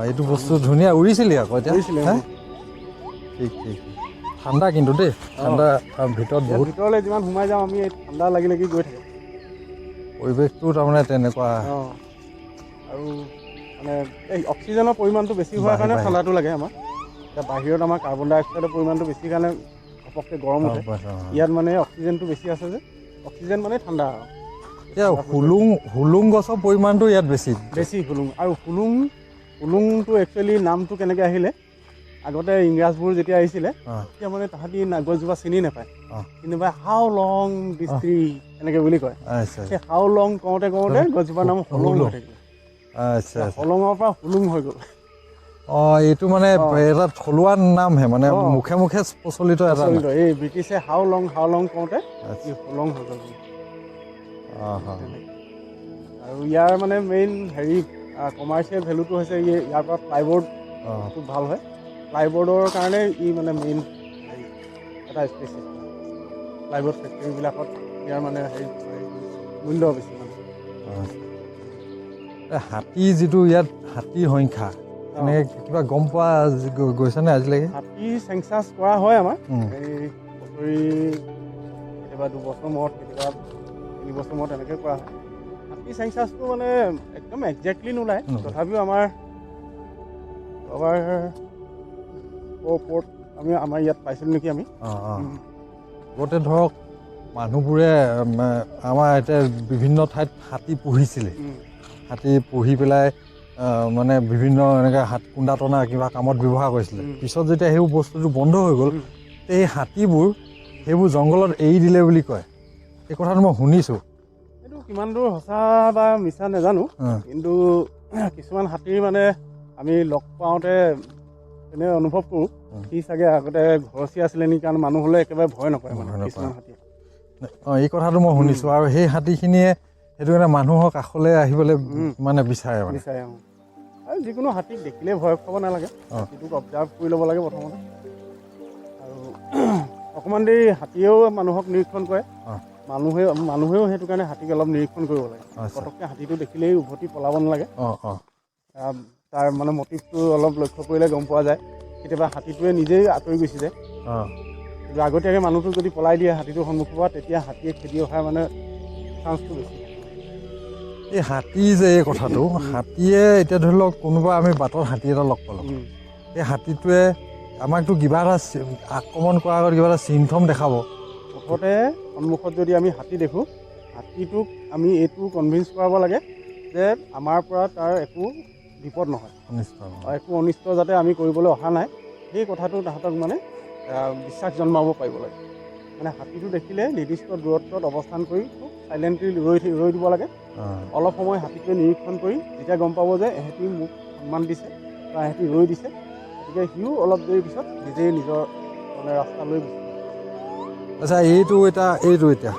Speaker 1: এইটো বস্তু ধুনীয়া উৰিছিলি আকৌ এতিয়া। ঠিক ঠাণ্ডা কিন্তু দেই, ঠাণ্ডা ভিতৰত বহুত।
Speaker 2: ভিতৰলৈ যিমান সোমাই যাওঁ আমি ঠাণ্ডা লাগি গৈ থাকে।
Speaker 1: পৰিৱেশটো তাৰমানে তেনেকুৱা।
Speaker 2: আৰু মানে এই অক্সিজেনৰ পৰিমাণটো বেছি হোৱাৰ কাৰণে ঠাণ্ডাটো লাগে আমাৰ। এতিয়া বাহিৰত আমাৰ কাৰ্বন ডাই অক্সাইডৰ পৰিমাণটো বেছি কাৰণে ঘপককৈ গৰম উঠে। ইয়াত মানে অক্সিজেনটো বেছি আছে যে অক্সিজেন মানে ঠাণ্ডা আৰু।
Speaker 1: এতিয়া হুলুং গছৰ পৰিমাণটো ইয়াত বেছি
Speaker 2: হুলুং। আৰু হুলুংটো একচুৱেলি নামটো কেনেকৈ আহিলে, আগতে ইংৰাজবোৰ যেতিয়া আহিছিলে তেতিয়া মানে তাহাঁতি গছজোপা চিনি নাপায়, কোনোবাই হাউ লং দিছ ট্ৰী এনেকৈ বুলি কয়। সেই হাউ লং কওঁতে গছজোপাৰ নাম হলং হৈ থাকিলে। হলঙৰ পৰা হুলুং হৈ গ'ল।
Speaker 1: এইটো মানে এটা থলুৱা নামহে, মানে মুখে মুখে প্ৰচলিত এটা।
Speaker 2: এই ব্ৰিটিছে হাউ লং কওঁতে হলং হৈ গ'ল। আৰু ইয়াৰ মানে মেইন কমাৰ্চিয়েল ভেলুটো হৈছে ইয়াৰ পৰা প্লাইবৰ্ড খুব ভাল হয়। প্লাইবৰ্ডৰ কাৰণে ই মানে মেইন এটা স্পেচিছ। প্লাইবৰ্ড ফেক্টৰীবিলাকত ইয়াৰ মানে মূল্য বেছি মানে।
Speaker 1: হাতী যিটো ইয়াত হাতীৰ সংখ্যা এনেকৈ কিবা গম পোৱা গৈছেনে আজিলৈকে?
Speaker 2: হাতী চেঞ্চাছ কৰা হয় আমাৰ এই বছৰি, কেতিয়াবা 2 বছৰ মূৰত, কেতিয়াবা 3 বছৰ মূৰত এনেকৈ কৰা হয়। হাতী চেঞ্চাছটো মানে একদম একজেক্টলি নোলায়, তথাপিও আমাৰ আমাৰ ইয়াত পাইছিলোঁ নেকি আমি।
Speaker 1: আগতে ধৰক মানুহবোৰে আমাৰ এতিয়া বিভিন্ন ঠাইত হাতী পুহিছিলে। হাতী পুহি পেলাই মানে বিভিন্ন এনেকৈ কুন্দা টনা কিবা কামত ব্যৱহাৰ কৰিছিলে। পিছত যেতিয়া সেইবোৰ বস্তুটো বন্ধ হৈ গ'ল, এই হাতীবোৰ সেইবোৰ জংঘলত এৰি দিলে বুলি কয়। এই কথাটো মই শুনিছোঁ।
Speaker 2: এইটো কিমান দূৰ সঁচা বা মিছা নাজানো, কিন্তু কিছুমান হাতীৰ মানে আমি লগ পাওঁতে এনে অনুভৱ কৰোঁ সি চাগে আগতে ঘৰচীয়া আছিলে নেকি, কাৰণ মানুহ হ'লে একেবাৰে ভয় নকৰে মানে কিছুমান হাতীয়ে।
Speaker 1: এই কথাটো মই শুনিছোঁ। আৰু সেই হাতীখিনিয়ে সেইটো কাৰণে মানুহৰ কাষলৈ আহিবলৈ মানে বিচাৰে।
Speaker 2: আৰু যিকোনো হাতীক দেখিলে ভয় খাব নালাগে, হাতীটোক অবজাৰ্ভ কৰি ল'ব লাগে প্ৰথমতে। আৰু অকণমান দেৰি হাতীয়েও মানুহক নিৰীক্ষণ কৰে, মানুহেও সেইটো কাৰণে হাতীক অলপ নিৰীক্ষণ কৰিব লাগে। পটককৈ হাতীটো দেখিলেই উভতি পলাব নালাগে। তাৰ মানে মটিভটো অলপ লক্ষ্য কৰিলে গম পোৱা যায়। কেতিয়াবা হাতীটোৱে নিজেই আঁতৰি গুচি যায়। কিন্তু আগতীয়াকৈ মানুহটোক যদি পলাই দিয়ে হাতীটোৰ সন্মুখৰ পৰা, তেতিয়া হাতীয়ে খেদি অহাৰ মানে চান্সটো বেছি।
Speaker 1: এই হাতী যে এই কথাটো, হাতীয়ে এতিয়া ধৰি লওক কোনোবা আমি বাটত হাতী এটা লগ পালোঁ, সেই হাতীটোৱে আমাকতো কিবা এটা আক্ৰমণ কৰাৰ আগত কিবা এটা চিমথম দেখাব।
Speaker 2: মুঠতে সন্মুখত যদি আমি হাতী দেখোঁ, হাতীটোক আমি এইটো কনভিন্স কৰাব লাগে যে আমাৰ পৰা তাৰ একো বিপদ নহয়, একো অনিষ্ট যাতে আমি কৰিবলৈ অহা নাই, সেই কথাটো তাহাঁতক মানে বিশ্বাস জন্মাব পাৰিব লাগে। মানে হাতীটো দেখিলে নিৰ্দিষ্ট দূৰত্বত অৱস্থান কৰি খুব চাইলেণ্টলি ৰৈ দিব লাগে। অলপ সময় হাতীটোৱে নিৰীক্ষণ কৰি যেতিয়া গম পাব যে এহেঁতি মোক সন্মান দিছে বা এহেঁতি ৰৈ দিছে, গতিকে সিও অলপ দেৰিৰ পিছত নিজেই নিজৰ মানে ৰাস্তালৈ গুচি যায়।
Speaker 1: আচ্ছা, এইটো এতিয়া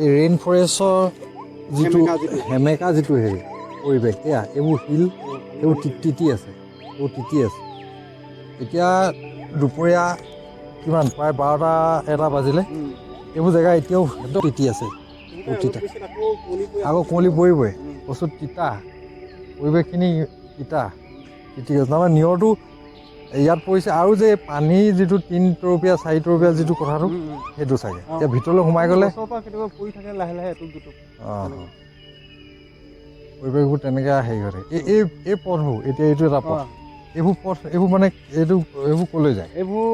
Speaker 1: এই ৰেইন ফৰেষ্টৰ যিটো সেমেকা যিটো হেৰি পৰিৱেশ, এইবোৰ শিল, এইবোৰ তিতি আছে, এতিয়া দুপৰীয়া কিমান প্ৰায় 12-1 বাজিলে, এইবোৰ জেগা এতিয়াও একদম তিতি আছে। তিতা আকৌ কুঁৱলী পৰিবই বস্তু তিতা পৰিৱেশখিনি তিতা তিতি গৈছে তাৰমানে নিয়ৰটো ইয়াত পৰিছে আৰু যে পানী যিটো 3 তৰপীয়া 4 তৰপীয়া যিটো কথাটো সেইটো চাগে এতিয়া ভিতৰলৈ সোমাই গ'লে
Speaker 2: কেতিয়াবা পৰি থাকে লাহে লাহে এটুপ দুটুপ
Speaker 1: পৰিৱেশবোৰ তেনেকৈ হেৰি হৈ থাকে এই পথবোৰ এতিয়া এইটো এটা পথ এইবোৰ মানে এইবোৰ ক'লৈ যায়
Speaker 2: এইবোৰ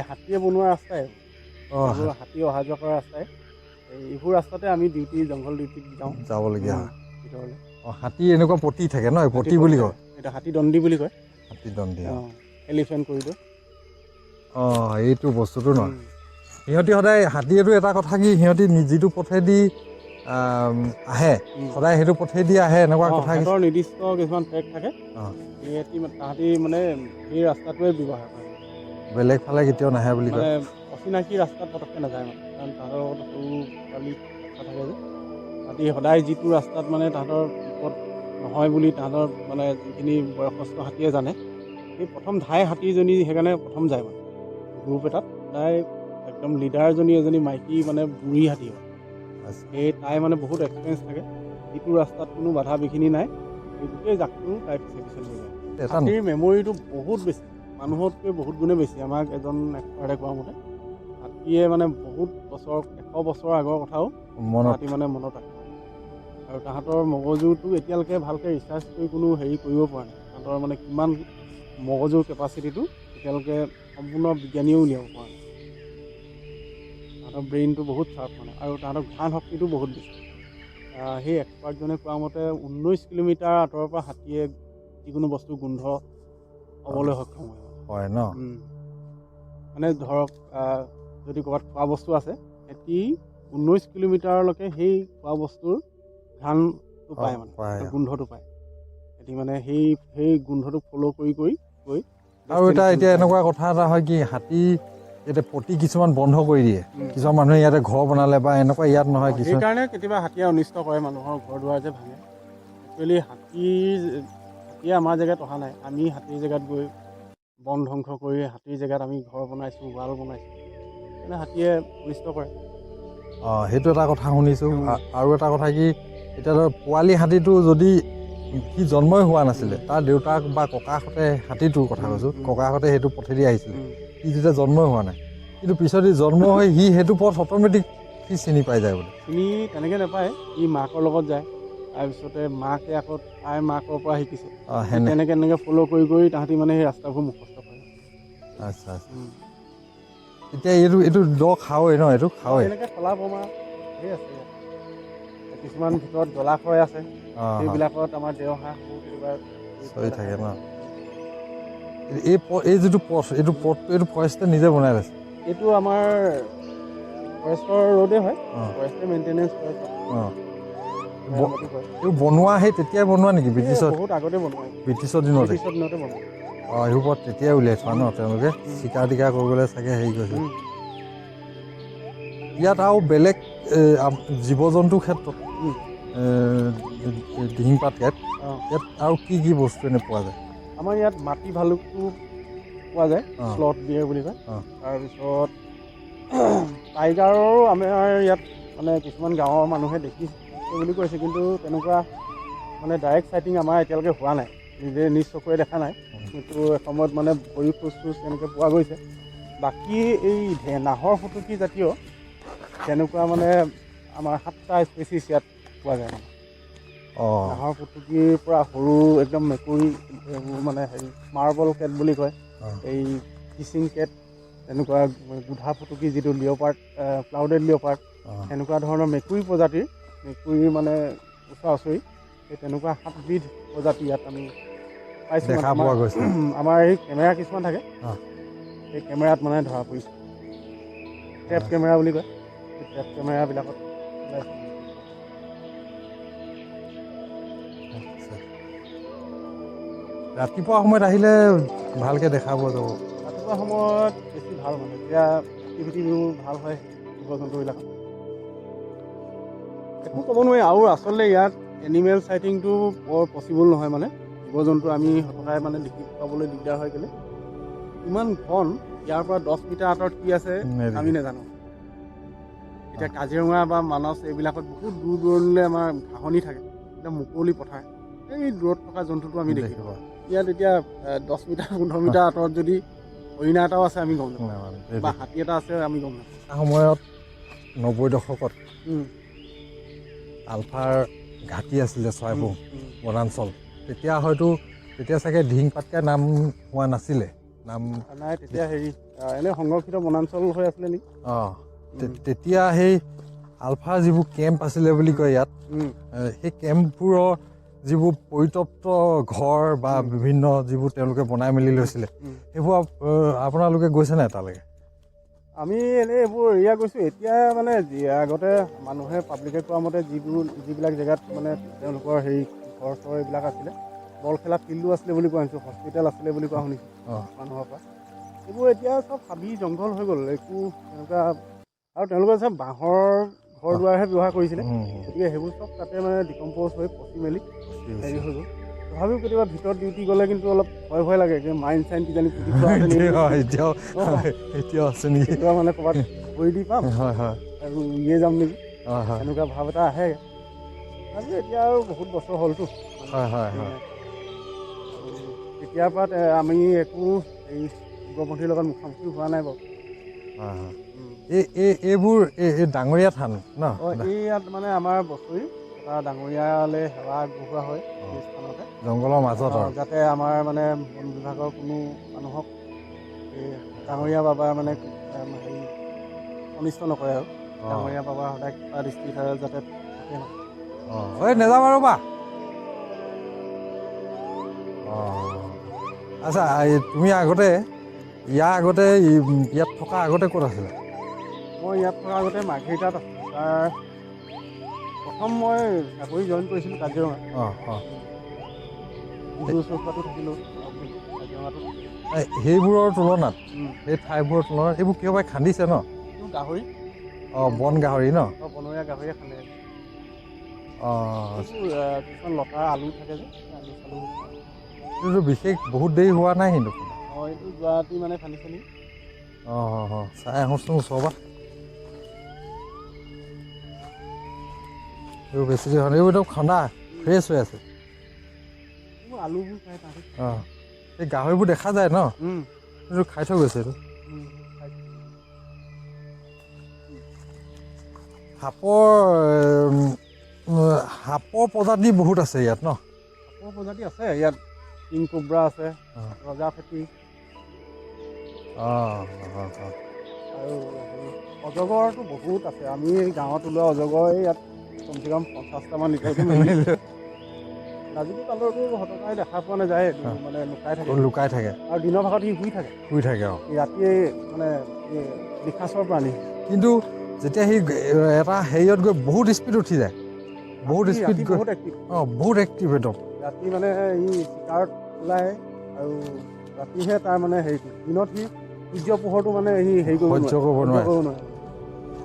Speaker 2: হাতীয়ে বনোৱা ৰাস্তাই হাতী অহা যোৱা কৰা ৰাস্তাই এইবোৰ ৰাস্তাতে আমি জংঘল ডিউটিত
Speaker 1: যাবলগীয়া হয়
Speaker 2: ভিতৰলৈ
Speaker 1: হাতী এনেকুৱা পতি থাকে ন পতি বুলি কয়
Speaker 2: এটা হাতী দণ্ডী বুলি কয়
Speaker 1: হাতী দণ্ডী
Speaker 2: এলিফেণ্ট কৰিডৰ
Speaker 1: এইটো বস্তুটো নহয় সিহঁতি সদায় হাতীয়েতো এটা কথা কি সিহঁতি যিটো পথেদি আহে সদায় সেইটো পথেদি আহে এনেকুৱা কথা
Speaker 2: সিহঁতৰ নিৰ্দিষ্ট কিছুমান ট্ৰেক থাকে তাহাঁতি মানে সেই ৰাস্তাটোৱে ব্যৱহাৰ কৰে
Speaker 1: বেলেগ ফালে কেতিয়াও নাহে বুলি কয়
Speaker 2: মানে অচিনাকি ৰাস্তাত পটককৈ নাযায় মানে কাৰণ তাহাঁতৰ সৰু পোৱালি থাকে যে তাহাঁতি সদায় যিটো ৰাস্তাত মানে তাহাঁতৰ বিপদ নহয় বুলি তাহাঁতৰ মানে যিখিনি বয়সস্থ হাতীয়ে জানে সেই প্ৰথম ধাই হাতীজনী সেইকাৰণে প্ৰথম যায় মানে গ্ৰুপ এটাত তাই একদম লিডাৰজনী এজনী মাইকী মানে বুঢ়ী হাতী হয় সেই তাই মানে বহুত এক্সপিৰিয়েঞ্চ থাকে যিটো ৰাস্তাত কোনো বাধা বিঘিনি নাই সেই গোটেই জাকটো তাই পিছে পিছে লৈ যায় হাতীৰ মেমৰিটো বহুত বেছি মানুহতকৈ বহুত গুণে বেছি আমাক এজন এক্সপাৰ্টে কোৱা মতে হাতীয়ে মানে বহুত বছৰ 100 বছৰ আগৰ কথাও হাতী মানে মনত ৰাখে আৰু তাহাঁতৰ মগজুটো এতিয়ালৈকে ভালকৈ ৰিচাৰ্চ কৰি কোনো হেৰি কৰিব পৰা নাই তাহাঁতৰ মানে কিমান মগজুৰ কেপাচিটিটো এতিয়ালৈকে সম্পূৰ্ণ বিজ্ঞানীয়েও উলিয়াব পৰা নাই তাহাঁতৰ ব্ৰেইনটো বহুত চাৰ্প মানে আৰু তাহাঁতৰ ঘ্ৰাণ শক্তিটো বহুত বেছি সেই এক্সপাৰ্টজনে কোৱা মতে 19 কিলোমিটাৰ আঁতৰৰ পৰা হাতীয়ে যিকোনো বস্তু গোন্ধ পাবলৈ সক্ষম হয়
Speaker 1: ন
Speaker 2: মানে ধৰক যদি ক'ৰবাত খোৱা বস্তু আছে সিহঁতি 19 কিলোমিটাৰলৈকে সেই খোৱা বস্তুৰ ঘ্ৰাণটো পায় মানে গোন্ধটো পায় সিহঁতি মানে সেই গোন্ধটো ফ'ল' কৰি গৈ
Speaker 1: আৰু এতিয়া এনেকুৱা কথা এটা হয় কি হাতী ইয়াতে পতি কিছুমান বন্ধ কৰি দিয়ে কিছুমান মানুহে ইয়াতে ঘৰ বনালে বা এনেকুৱা ইয়াত নহয়
Speaker 2: সেইকাৰণে কেতিয়াবা হাতীয়ে অনিষ্ট কৰে মানুহৰ ঘৰ দুৱাৰ যে ভাঙে একচুৱেলি হাতীয়ে আমাৰ জেগাত অহা নাই আমি হাতীৰ জেগাত গৈ বন ধ্বংস কৰি হাতীৰ জেগাত আমি ঘৰ বনাইছোঁ ৱাল বনাইছোঁ সেইকাৰণে হাতীয়ে অনিষ্ট কৰে
Speaker 1: সেইটো এটা কথা শুনিছোঁ আৰু এটা কথা কি এতিয়া ধৰ পোৱালি হাতীটো যদি সি জন্মই হোৱা নাছিলে তাৰ দেউতাক বা ককাহঁতে হাতীটোৰ কথা কৈছোঁ ককাহঁতে সেইটো পথেদি আহিছিলে সি যেতিয়া জন্মই হোৱা নাই কিন্তু পিছত জন্ম হৈ সি সেইটো পথ অট'মেটিক সি চিনি পাই যায় বোলে
Speaker 2: চিনি তেনেকৈ নাপায় সি মাকৰ লগত যায় তাৰপিছতে মাকে আকৌ তাইৰ মাকৰ পৰা শিকিছে তেনেকৈ ফ'ল' কৰি তাহাঁতি মানে সেই ৰাস্তাবোৰ মুখস্থ কৰে
Speaker 1: আচ্ছা এতিয়া এইটো দ খাওঁৱে ন এইটো খাওঁৱে
Speaker 2: এনেকৈ খলা বমা ধেৰ আছে কিছুমান ভিতৰত জলাশয় আছে সেইবিলাকত আমাৰ দেওহাঁহ কেতিয়াবা
Speaker 1: চৰি থাকে ন এই যিটো পথ এইটো ফৰেষ্টে নিজে বনাই লৈছে
Speaker 2: এইটো আমাৰ ফৰেষ্টৰ ৰোডে হয় ফৰেষ্টে মেইনটেনেঞ্চ কৰে
Speaker 1: এইবোৰ বনোৱা সেই তেতিয়াই বনোৱা নেকি ব্ৰিটিছৰ
Speaker 2: বহুত আগতে বনোৱা
Speaker 1: ব্ৰিটিছৰ দিনতে
Speaker 2: বনোৱা
Speaker 1: এইবোৰ পথ তেতিয়াই উলিয়াই থোৱা ন তেওঁলোকে চিকাৰ টিকাৰ কৰিবলৈ চাগে হেৰি কৰিছে ইয়াত আৰু বেলেগ জীৱ জন্তুৰ ক্ষেত্ৰত দিহিংপাত ইয়াত আৰু কি বস্তু এনে পোৱা যায়
Speaker 2: আমাৰ ইয়াত মাটি ভালুকটো পোৱা যায় স্লট বিয়েৰ বুলি কয় তাৰপিছত টাইগাৰো আমাৰ ইয়াত মানে কিছুমান গাঁৱৰ মানুহে দেখিছে বুলি কৈছে কিন্তু তেনেকুৱা মানে ডাইৰেক্ট চাইটিং আমাৰ এতিয়ালৈকে হোৱা নাই নিজ চকুৰে দেখা নাই কিন্তু এসময়ত মানে ভৰি খোজ তেনেকৈ পোৱা গৈছে বাকী এই নাহৰ ফুটুকী জাতীয় তেনেকুৱা মানে আমাৰ 7টা স্পেচিছ ইয়াত পোৱা যায় মানে নাহৰ ফুটুকীৰ পৰা সৰু একদম মেকুৰী মানে হেৰি মাৰ্বল কেট বুলি কয় এই ফিচিং কেট তেনেকুৱা গুধা ফুটুকী যিটো লিঅ'পাৰ্ট ক্লাউডেড লিঅ'পাৰ্ট এনেকুৱা ধৰণৰ মেকুৰী প্ৰজাতিৰ মেকুৰীৰ মানে ওচৰা ওচৰি সেই তেনেকুৱা 7 বিধ প্ৰজাতি ইয়াত আমি পাইছোঁ আমাৰ এই কেমেৰা কিছুমান থাকে সেই কেমেৰাত মানে ধৰা পৰিছে ট্ৰেপ কেমেৰা বুলি কয় সেই ট্ৰেপ কেমেৰাবিলাকত
Speaker 1: ৰাতিপুৱা সময়ত আহিলে ভালকৈ দেখা পোৱা যাব
Speaker 2: ৰাতিপুৱা সময়ত বেছি ভাল মানে এতিয়া এক্টিভিটিবোৰ ভাল হয় জীৱ জন্তুবিলাকত একো ক'ব নোৱাৰি আৰু আচলতে ইয়াত এনিমেল চাইটিংটো বৰ পচিবল নহয় মানে জীৱ জন্তু আমি সদায় মানে দেখি পাবলৈ দিগদাৰ হয় কেলৈ ইমান ঘন ইয়াৰ পৰা 10 মিটাৰ আঁতৰত কি আছে আমি নাজানো এতিয়া কাজিৰঙা বা মানস এইবিলাকত বহুত দূৰ দূৰণিলৈ আমাৰ ঘাঁহনি থাকে, একদম মুকলি পথাৰ, এই দূৰত থকা জন্তুটো আমি দেখি পাওঁ। ইয়াত এতিয়া 10 মিটাৰ 15 মিটাৰ আঁতৰত যদি হৰিণা এটাও আছে আমি গম নাপাওঁ, বা হাতী এটা আছে আমি গম নাপাওঁ।
Speaker 1: সময়ত 90 দশকত
Speaker 2: উম,
Speaker 1: আলফাৰ ঘাটি আছিলে চৰাইপুং বনাঞ্চল, তেতিয়া চাগে দিহিং পাটকাই নাম হোৱা নাছিলে, নাম
Speaker 2: নাই তেতিয়া এনে সংৰক্ষিত বনাঞ্চল হৈ আছিলে নেকি।
Speaker 1: তেতিয়া সেই আলফাৰ যিবোৰ কেম্প আছিলে বুলি কয় ইয়াত, সেই কেম্পবোৰৰ যিবোৰ পৰিতপ্ত ঘৰ বা বিভিন্ন যিবোৰ তেওঁলোকে বনাই মেলি লৈছিলে, সেইবোৰ আপোনালোকে গৈছে নাই তালৈকে?
Speaker 2: আমি এনেই এইবোৰ গৈছোঁ। এতিয়া মানে আগতে মানুহে পাব্লিকে কোৱা মতে যিবিলাক জেগাত মানে তেওঁলোকৰ ঘৰ চৰ এইবিলাক আছিলে, বল খেলা ফিল্ডো আছিলে বুলি কোৱা শুনিছোঁ, হস্পিটেল আছিলে বুলি কোৱা শুনিছোঁ মানুহৰ পৰা। এইবোৰ এতিয়া চব হাবি জংঘল হৈ গ'ল, একো তেনেকুৱা। আৰু তেওঁলোকে চব বাঁহৰ ঘৰ দুৱাৰহে ব্যৱহাৰ কৰিছিলে, গতিকে সেইবোৰ চব তাতে মানে ডিকম্প'জ হৈ পচি মেলি হৈ গ'ল। তথাপিও কেতিয়াবা ভিতৰত ডিউটি গ'লে কিন্তু অলপ ভয় লাগে, মাইন চাইন কিজানি পুতি থোৱা আছে নেকি, কেতিয়াবা মানে ক'ৰবাত ভৰি দি পাম আৰু উৰিয়ে যাম নেকি, এনেকুৱা ভাৱ এটা আহে। তথাপিও এতিয়া আৰু বহুত বছৰ হ'লতো, তেতিয়াৰ পৰা আমি একো উগ্ৰপন্থীৰ লগত মুখামুখি হোৱা নাই বাৰু।
Speaker 1: এইবোৰ ডাঙৰীয়া থান ন?
Speaker 2: ইয়াত মানে আমাৰ বছৰি এটা ডাঙৰীয়ালৈ সেৱা আগবঢ়োৱা হয় এই স্থানতে,
Speaker 1: জংঘলৰ মাজত,
Speaker 2: যাতে আমাৰ মানে বন বিভাগৰ কোনো মানুহক এই ডাঙৰীয়া বাবাৰ মানে অনিষ্ট নকৰে আৰু ডাঙৰীয়া বাবাৰ সদায় কৃপা দৃষ্টি যাতে থাকে নহয়।
Speaker 1: নেযাম আৰু বা। আচ্ছা, তুমি ইয়াৰ আগতে ইয়াত থকা আগতে ক'ত আছিলে?
Speaker 2: মই ইয়াত থকা আগতে মাৰ্ঘেৰিটাত আছিলোঁ। তাৰ প্ৰথম মই চাকৰি জইন কৰিছিলোঁ কাজিৰঙাত। চৌপাতো থাকিলোঁ কাজিৰঙাতো।
Speaker 1: সেইবোৰৰ তুলনাত, সেই ঠাইবোৰৰ তুলনাত এইবোৰ কিহবাই খান্দিছে ন?
Speaker 2: গাহৰি,
Speaker 1: বন গাহৰি ন?
Speaker 2: বনৰীয়া গাহৰিয়ে খান্দে। কিছুমান লতা আলু থাকে যে, আলু চালু
Speaker 1: এইটো বিশেষ বহুত দেৰি হোৱা নাই কিন্তু।
Speaker 2: এইটো যোৱা ৰাতি মানে খান্দিছে নেকি।
Speaker 1: চাই আহোঁচোন ওচৰৰ পৰা। এইবোৰ বেছি দেৰি হোৱা নাই, এইবোৰ একদম খন্দা ফ্ৰেছ হৈ আছে।
Speaker 2: আলুবোৰ খাই তাহাঁতি।
Speaker 1: এই গাহৰিবোৰ দেখা যায় ন? এইটো খাই থৈ গৈছে এইটো। সাপৰ প্ৰজাতি বহুত আছে ইয়াত ন?
Speaker 2: সাপৰ প্ৰজাতি আছে ইয়াত, কিং কোব্ৰা আছে, ৰজা ফেটি, আৰু অজগৰটো বহুত আছে। আমি গাঁৱত ওলোৱা অজগৰ ইয়াত কমচে কম 50টামান এতিয়ালৈকে মিলিলে। লাজুকী পালৰটো হতকাই দেখা পোৱা নাযায়, মানে লুকাই থাকে আৰু দিনৰ ভাগত সি শুই থাকে ৰাতিয়ে, মানে নিশাচৰ প্ৰাণী।
Speaker 1: কিন্তু যেতিয়া সি এটা হেৰিয়ত গৈ বহুত স্পীড উঠি যায়, বহুত এক্টিভ একদম।
Speaker 2: ৰাতি মানে ই চিকাৰত ওলায় আৰু ৰাতিহে তাৰ মানে হেৰিটো, দিনত সি সূৰ্য পোহৰটো মানে সি হেৰি কৰিব নোৱাৰে।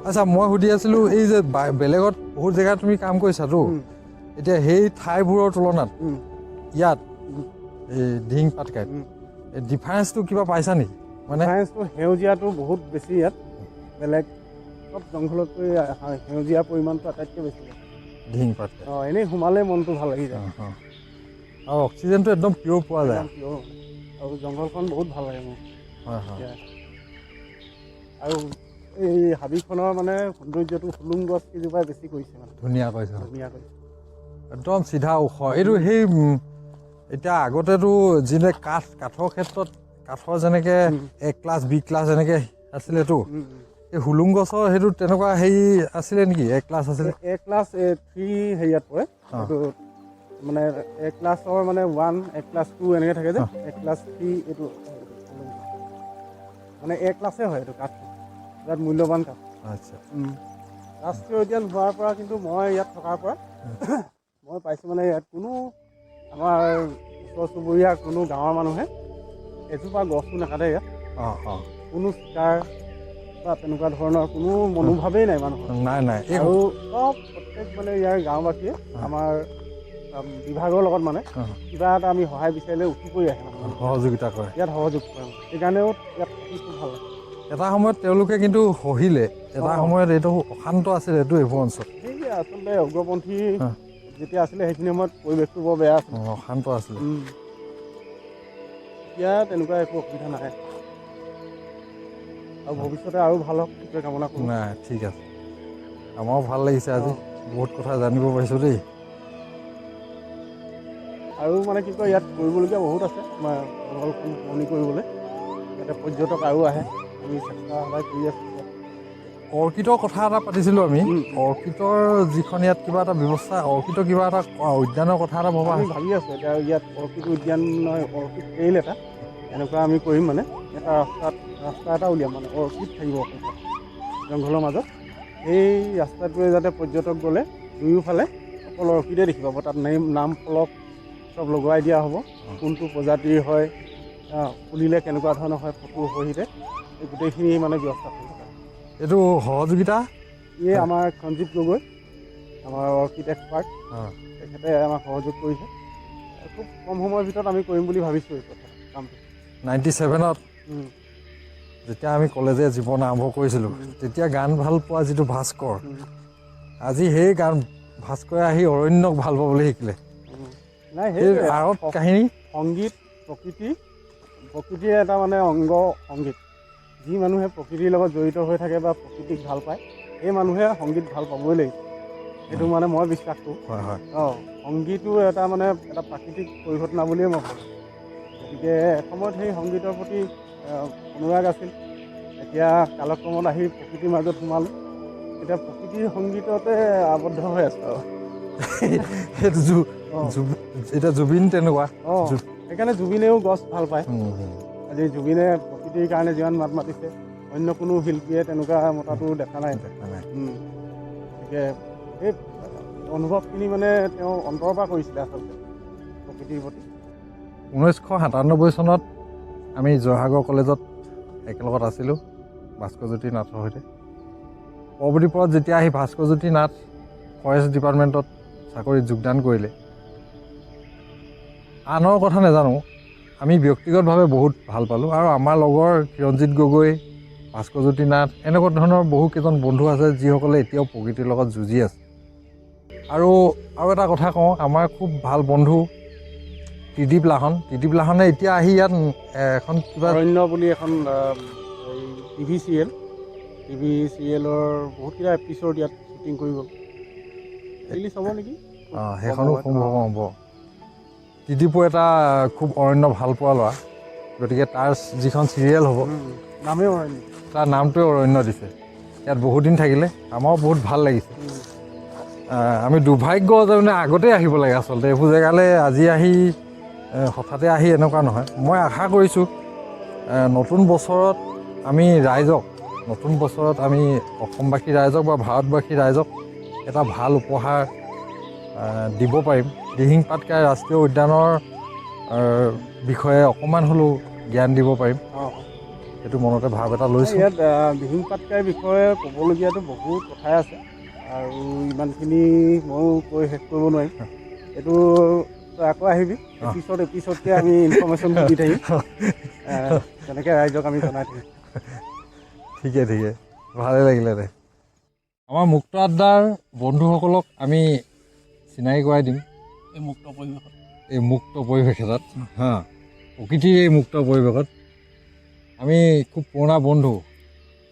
Speaker 1: আচ্ছা, মই সুধি আছিলোঁ, এই যে বেলেগত বহুত জেগাত তুমি কাম কৰিছাতো, এতিয়া সেই ঠাইবোৰৰ তুলনাত ইয়াত এই দিহিং পাটকাইত ডিফাৰেঞ্চটো কিবা পাইছা নেকি? মানে
Speaker 2: সেউজীয়াটো বহুত বেছি ইয়াত, বেলেগ চব জংঘলতকৈ সেউজীয়া পৰিমাণটো আটাইতকৈ বেছি
Speaker 1: দিহিং পাটকাই।
Speaker 2: এনেই সোমালে মনটো ভাল লাগি যায়,
Speaker 1: আৰু অক্সিজেনটো একদম পিয়'ৰ পোৱা যায়,
Speaker 2: আৰু জংঘলখন বহুত ভাল লাগে মোৰ। আৰু এই হাবিখনৰ মানে সৌন্দৰ্যটো হুলুং গছ কেইজোপাই বেছি কৰিছে, মানে
Speaker 1: ধুনীয়া কৰিছে, একদম চিধা ওখ। এইটো সেই এতিয়া আগতেতো কাঠৰ ক্ষেত্ৰত কাঠৰ যেনেকে A ক্লাছ B ক্লাছ এনেকে আছিলেতো, এই হুলুং গছৰ সেইটো তেনেকুৱা হেৰি আছিলে নেকি? A ক্লাছ আছিলে,
Speaker 2: A ক্লাছ 3 হেৰিয়াত পৰে। এইটো মানে A ক্লাছৰ মানে 1, A ক্লাছ 2 এনেকে থাকে যে, A ক্লাছ 3 এইটো মানে A ক্লাছে হয়। এইটো কাঠটো বিৰাট মূল্যৱান কাঠ।
Speaker 1: আচ্ছা,
Speaker 2: ৰাষ্ট্ৰীয় উদ্যান হোৱাৰ পৰা কিন্তু মই ইয়াত থকাৰ পৰা মই পাইছোঁ মানে ইয়াত কোনো আমাৰ ওচৰ চুবুৰীয়া কোনো গাঁৱৰ মানুহে এজোপা গছো নাকাটে ইয়াত। কোনো চিকাৰ বা তেনেকুৱা ধৰণৰ কোনো মনোভাৱেই নাই মানুহৰ।
Speaker 1: নাই।
Speaker 2: আৰু চব প্ৰত্যেক মানে ইয়াৰ গাঁওবাসীয়ে আমাৰ বিভাগৰ লগত মানে কিবা এটা আমি সহায় বিচাৰিলে উঠি পৰি আহে, সহযোগিতা কৰে, ইয়াত সহযোগ কৰে। সেইকাৰণেও ইয়াত থাকি খুব ভাল লাগে।
Speaker 1: এটা সময়ত তেওঁলোকে কিন্তু সহিলে, এটা সময়ত এইটো অশান্ত আছিল এইটো এইবোৰ অঞ্চল।
Speaker 2: এই যে আচলতে উগ্ৰপন্থী যেতিয়া আছিলে সেইখিনি সময়ত পৰিৱেশটো বৰ বেয়া আছিলে,
Speaker 1: অশান্ত আছিলে।
Speaker 2: এতিয়া তেনেকুৱা একো অসুবিধা নাই আৰু ভৱিষ্যতে আৰু ভাল হওক সেইটোৱে কামনা কৰোঁ।
Speaker 1: নাই, ঠিক আছে, আমাৰো ভাল লাগিছে আজি, বহুত কথা জানিব পাৰিছোঁ দেই।
Speaker 2: আৰু মানে কি কয় ইয়াত কৰিবলগীয়া বহুত আছে আমাৰ জংঘলখন শুৱনি কৰিবলৈ, ইয়াতে পৰ্যটক আৰু আহে, আমি চেষ্টা সদায় কৰি আছোঁ।
Speaker 1: অৰ্কিডৰ কথা এটা পাতিছিলোঁ আমি, অৰ্কিডৰ যিখন ইয়াত কিবা এটা ব্যৱস্থা, অৰ্কিডৰ কিবা এটা উদ্যানৰ কথা এটা ভবা
Speaker 2: আমি ভাবি আছোঁ এতিয়া ইয়াত অৰ্কিড উদ্যান নহয়, অৰ্কিড ট্ৰেইল এটা এনেকুৱা আমি কৰিম, মানে এটা ৰাস্তা এটা উলিয়াম, মানে অৰ্কিড থাকিব জংঘলৰ মাজত। সেই ৰাস্তাটোৱে যাতে পৰ্যটক গ'লে দুয়োফালে অকল অৰ্কিডে দেখি পাব, তাত নাম ফলক চব লগাই দিয়া হ'ব, কোনটো প্ৰজাতিৰ হয়, ফুলিলে কেনেকুৱা ধৰণৰ হয়, ফটোৰ সহিতে এই গোটেইখিনি মানে ব্যৱস্থা কৰিব।
Speaker 1: এইটো সহযোগিতা
Speaker 2: ইয়ে আমাৰ সঞ্জীৱ গগৈ, আমাৰ অৰ্কিড এক্সপাৰ্ট, তেখেতে আমাক সহযোগ কৰিছে। খুব কম সময়ৰ ভিতৰত আমি কৰিম বুলি ভাবিছোঁ এই কথা কামটো।
Speaker 1: 97ত যেতিয়া আমি কলেজীয়া জীৱন আৰম্ভ কৰিছিলোঁ, তেতিয়া গান ভাল পোৱা যিটো ভাস্কৰ, আজি সেই গান ভাস্কৰে আহি অৰণ্যক ভাল পাবলৈ শিকিলে।
Speaker 2: নাই,
Speaker 1: সেই আঁৰত কাহিনী
Speaker 2: সংগীত প্ৰকৃতিৰ এটা মানে অংগ সংগীত। যি মানুহে প্ৰকৃতিৰ লগত জড়িত হৈ থাকে বা প্ৰকৃতিক ভাল পায়, সেই মানুহে সংগীত ভাল পাবই লাগিব, সেইটো মানে মই বিশ্বাস কৰোঁ। সংগীতো এটা মানে এটা প্ৰাকৃতিক পৰিঘটনা বুলিয়ে মই ভাবোঁ। গতিকে এসময়ত সেই সংগীতৰ প্ৰতি অনুৰাগ আছিল, এতিয়া কালক্ৰমত আহি প্ৰকৃতিৰ মাজত সোমালোঁ, এতিয়া প্ৰকৃতিৰ সংগীততে আবদ্ধ হৈ আছোঁ আৰু।
Speaker 1: এতিয়া জুবিন তেনেকুৱা।
Speaker 2: সেইকাৰণে জুবিনেও গছ ভাল পায়। আজি জুবিনে প্ৰকৃতিৰ কাৰণে যিমান মাত মাতিছে, অন্য কোনো শিল্পীয়ে তেনেকুৱা মতাটো দেখা নাই। গতিকে সেই অনুভৱখিনি মানে তেওঁ অন্তৰৰ পৰা কৰিছিলে আচলতে প্ৰকৃতিৰ প্ৰতি।
Speaker 1: 1997 চনত আমি জয়সাগৰ কলেজত একেলগত আছিলোঁ ভাস্কৰজ্যোতি নাথৰ সৈতে। পৰৱৰ্তী পৰত যেতিয়া আহি ভাস্কৰজ্যোতি নাথ ফৰেষ্ট ডিপাৰ্টমেণ্টত চাকৰিত যোগদান কৰিলে, আনৰ কথা নাজানো, আমি ব্যক্তিগতভাৱে বহুত ভাল পালোঁ। আৰু আমাৰ লগৰ কিৰণজিৎ গগৈ, ভাস্কৰজ্যোতি নাথ, এনেকুৱা ধৰণৰ বহুকেইজন বন্ধু আছে যিসকলে এতিয়াও প্ৰকৃতিৰ লগত যুঁজি আছে। আৰু এটা কথা কওঁ, আমাৰ খুব ভাল বন্ধু ত্ৰিদীপ লাহনে এতিয়া আহি ইয়াত এখন কিবা
Speaker 2: অৰণ্য বুলি এখন টিভি চিৰিয়েলৰ বহুতকেইটা এপিছ'ড ইয়াত শ্বুটিং কৰিব, ৰিলিজ হ'ব নেকি?
Speaker 1: সেইখনো সম্ভৱ হ'ব। ত্ৰিদীপো এটা খুব অৰণ্য ভাল পোৱা ল'ৰা, গতিকে তাৰ যিখন চিৰিয়েল হ'ব
Speaker 2: নামেই অৰণ্য,
Speaker 1: তাৰ নামটোৱে অৰণ্য দিছে। ইয়াত বহুত দিন থাকিলে, আমাৰো বহুত ভাল লাগিছে। আমি দুৰ্ভাগ্য যে মানে আগতেই আহিব লাগে আচলতে এইবোৰ জেগালৈ। আজি আহি হঠাতে আহি এনেকুৱা নহয়। মই আশা কৰিছোঁ নতুন বছৰত আমি অসমবাসী ৰাইজক বা ভাৰতবাসী ৰাইজক এটা ভাল উপহাৰ দিব পাৰিম। দিহিং পাটকাই ৰাষ্ট্ৰীয় উদ্যানৰ বিষয়ে অকণমান হ'লেও জ্ঞান দিব পাৰিম, সেইটো মনতে ভাৱ এটা লৈছোঁ।
Speaker 2: ইয়াত দিহিং পাটকাইৰ বিষয়ে ক'বলগীয়াটো বহুত কথাই আছে, আৰু ইমানখিনি ময়ো কৈ শেষ কৰিব নোৱাৰিম। এইটো আকৌ আহিবি, এপিছ'ডকে আমি ইনফৰ্মেশ্যনটো দি থাকিম, তেনেকৈ ৰাইজক আমি জনাই থাকিম।
Speaker 1: ঠিকে ভালেই লাগিলে দে। আমাৰ মুক্ত আড্ডাৰ বন্ধুসকলক আমি চিনাকি কৰাই দিম এই মুক্ত পৰিৱেশ এটাত, প্ৰকৃতিৰ এই মুক্ত পৰিৱেশত। আমি খুব পুৰণা বন্ধু,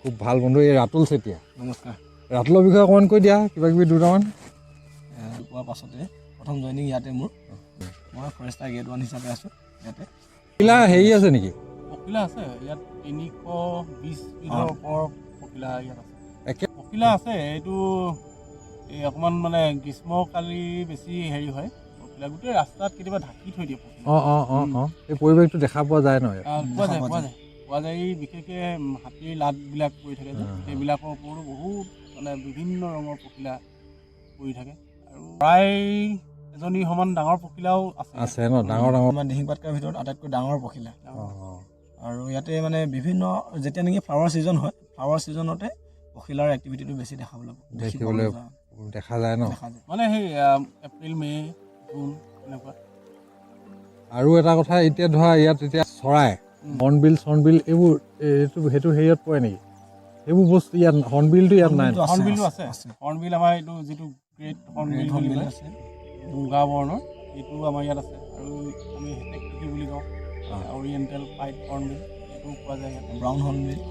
Speaker 1: খুব ভাল বন্ধু, এই ৰাতুল চেতিয়া।
Speaker 3: নমস্কাৰ।
Speaker 1: ৰাতুলৰ বিষয়ে অকণমান কৈ দিয়া, কিবাকিবি দুটামান।
Speaker 3: পোৱাৰ পাছতে প্ৰথম জইনিং ইয়াতে মোৰ, মই ফৰেষ্টাৰ গ্ৰেড 1 হিচাপে আছোঁ ইয়াতে।
Speaker 1: পখিলা হেৰি আছে নেকি?
Speaker 2: পখিলা আছে ইয়াত 320 বিধৰ ওপৰ পখিলা ইয়াত আছে। পখিলা আছে, এইটো এই অকণমান মানে গ্ৰীষ্মকালি বেছি হেৰি হয় পখিলা, গোটেই ৰাস্তাত কেতিয়াবা ঢাকি থৈ দিয়ে পখিলা।
Speaker 1: এই পৰিৱেশটো দেখা পোৱা যায় ন?
Speaker 2: পোৱা যায় বিশেষকৈ হাতীৰ লাটবিলাক পৰি থাকে যে, সেইবিলাকৰ ওপৰতো বহুত মানে বিভিন্ন ৰঙৰ পখিলা পৰি থাকে। আৰু প্ৰায় এজনী সমান ডাঙৰ পখিলাও আছে
Speaker 1: ন? ডাঙৰ
Speaker 3: আমাৰ দিহিং পাটকাইৰ ভিতৰত আটাইতকৈ ডাঙৰ পখিলা। আৰু ইয়াতে মানে বিভিন্ন যেতিয়া নেকি ফ্লাৱাৰ ছিজন হয়, ফ্লাৱাৰ ছিজনতে পখিলাৰ এক্টিভিটিটো বেছি দেখিবলৈ
Speaker 1: দেখা যায় ন?
Speaker 2: মানে সেই এপ্ৰিল, মে', জুন এনেকুৱা।
Speaker 1: আৰু এটা কথা, এতিয়া ধৰা ইয়াত এতিয়া চৰাই হৰ্ণবিল চৰ্ণবিল এইবোৰ সেইটো হেৰিয়ত পৰে নেকি? সেইবোৰ বস্তু ইয়াত হৰ্ণবিলটো ইয়াত নাই।
Speaker 2: হৰ্ণবিলো আছে। হৰ্ণবিল আমাৰ এইটো যিটো গ্ৰেট হৰ্ণবিল বুলি কয়
Speaker 3: আছে,
Speaker 2: মুগা বৰ্ণৰ, এইটো আমাৰ ইয়াত আছে। আৰু আমি হেটেক কি বুলি কওঁ, অৰিয়েণ্টেল পাইট হৰ্ণবিল, এইটোও পোৱা যায় ইয়াত।
Speaker 3: ব্ৰাউন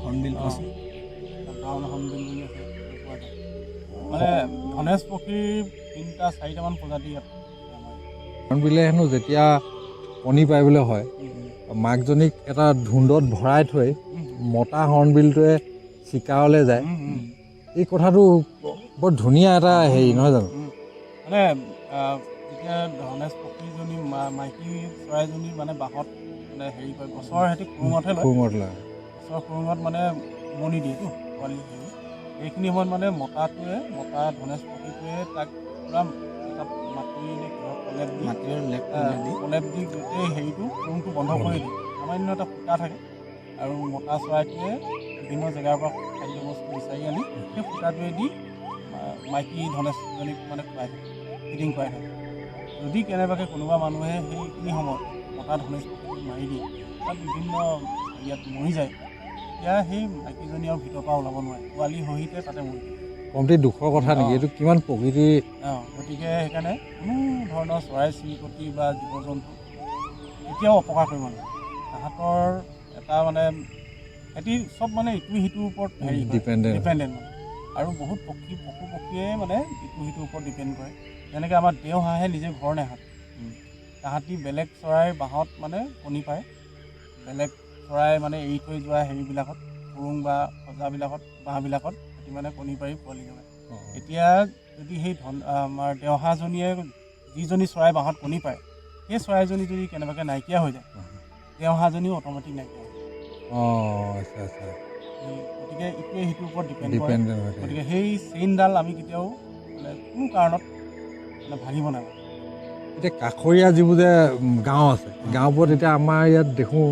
Speaker 3: হৰ্ণবিলটো আছে,
Speaker 2: ব্ৰাউন হৰ্ণবিল বুলি আছে, সেইটো পোৱা যায়। মানে ধনেশ পক্ষীৰ 3-4টামান প্ৰজাতি ইয়াত আছে আমাৰ ইয়াত।
Speaker 1: হৰ্ণবিলে হেনো যেতিয়া কণী পাৰিবলৈ হয়, মাকজনীক এটা ধুন্দত ভৰাই থৈ মতা হৰ্ণবিলটোৱে চিকাৰলৈ যায়। এই কথাটো বৰ ধুনীয়া এটা হেৰি নহয় জানো?
Speaker 2: মানে যেতিয়া ধনেশ পক্ষীজনী মাইকী চৰাইজনী মানে বাঁহত মানে হেৰি কৰে, গছৰ সিহঁতি খুৰুঙতহে লয়, গছৰ খুৰুঙত মানে উমনি দিয়েতো পোৱালি হেৰি। এইখিনি সময়ত মানে মতা ধনেশ পক্ষীটোৱে তাক পূৰা এটা মাটি নে কিহৰ প্ৰলেপ দি গোটেই হেৰিটো খুৰুংটো বন্ধ কৰি দিয়ে। সামান্য এটা ফুটা থাকে আৰু মতা চৰাইটোৱে বিভিন্ন জেগাৰ পৰা খাদ্য বস্তু বিচাৰি আনি সেই ফুটাটোৱে দি মাইকী ধনেশজনীক মানে খুৱাই থাকে, ফিডিং খুৱাই থাকে। যদি কেনেবাকৈ কোনোবা মানুহে সেইখিনি সময়ত মতা ধনেশ পক্ষীটো মাৰি দিয়ে, তাত বিভিন্ন ইয়াত মৰি যায়, তেতিয়া সেই মাইকীজনী আৰু ভিতৰৰ পৰা ওলাব নোৱাৰে, পোৱালি সহিতে তাতে মৰি যায়।
Speaker 1: কমটি দুখৰ কথা নেকি? এইটো কিমান প্ৰকৃতি।
Speaker 2: গতিকে সেইকাৰণে কোনো ধৰণৰ চৰাই চিৰিকটি বা জীৱ জন্তু এতিয়াও অপকাৰ কৰিব নোৱাৰে। তাহাঁতৰ এটা মানে সিহঁতি চব মানে ইটো সিটোৰ ওপৰত হেৰি ডিপেণ্ডেণ্ট মানে। আৰু বহুত পশু পক্ষীয়ে মানে ইটো সিটোৰ ওপৰত ডিপেণ্ড কৰে। যেনেকৈ আমাৰ দেওহাঁহে নিজে ঘৰ নাহাতে, তাহাঁতি বেলেগ চৰাইৰ বাঁহত মানে কণী পাৰে, বেলেগ চৰাই মানে এৰি থৈ যোৱা হেৰিবিলাকত খুৰুং বা সজাবিলাকত বাঁহবিলাকত সিহঁতি মানে কণী পাৰি পোৱালি জগায়। এতিয়া যদি সেই আমাৰ দেওহাঁহজনীয়ে যিজনী চৰাই বাঁহত কণী পাৰে, সেই চৰাইজনী যদি কেনেবাকৈ নাইকিয়া হৈ যায়, দেওহাঁহজনীও অট'মেটিক নাইকিয়া হৈ যায়। গতিকে ইটোৱে সিটোৰ ওপৰত ডিপেণ্ড কৰে। গতিকে সেই চেইনডাল আমি কেতিয়াও মানে কোনো কাৰণত মানে ভাঙিব নালাগে।
Speaker 1: এতিয়া কাষৰীয়া যিবোৰ যে গাঁও আছে, গাঁওবোৰত এতিয়া আমাৰ ইয়াত দেখোঁ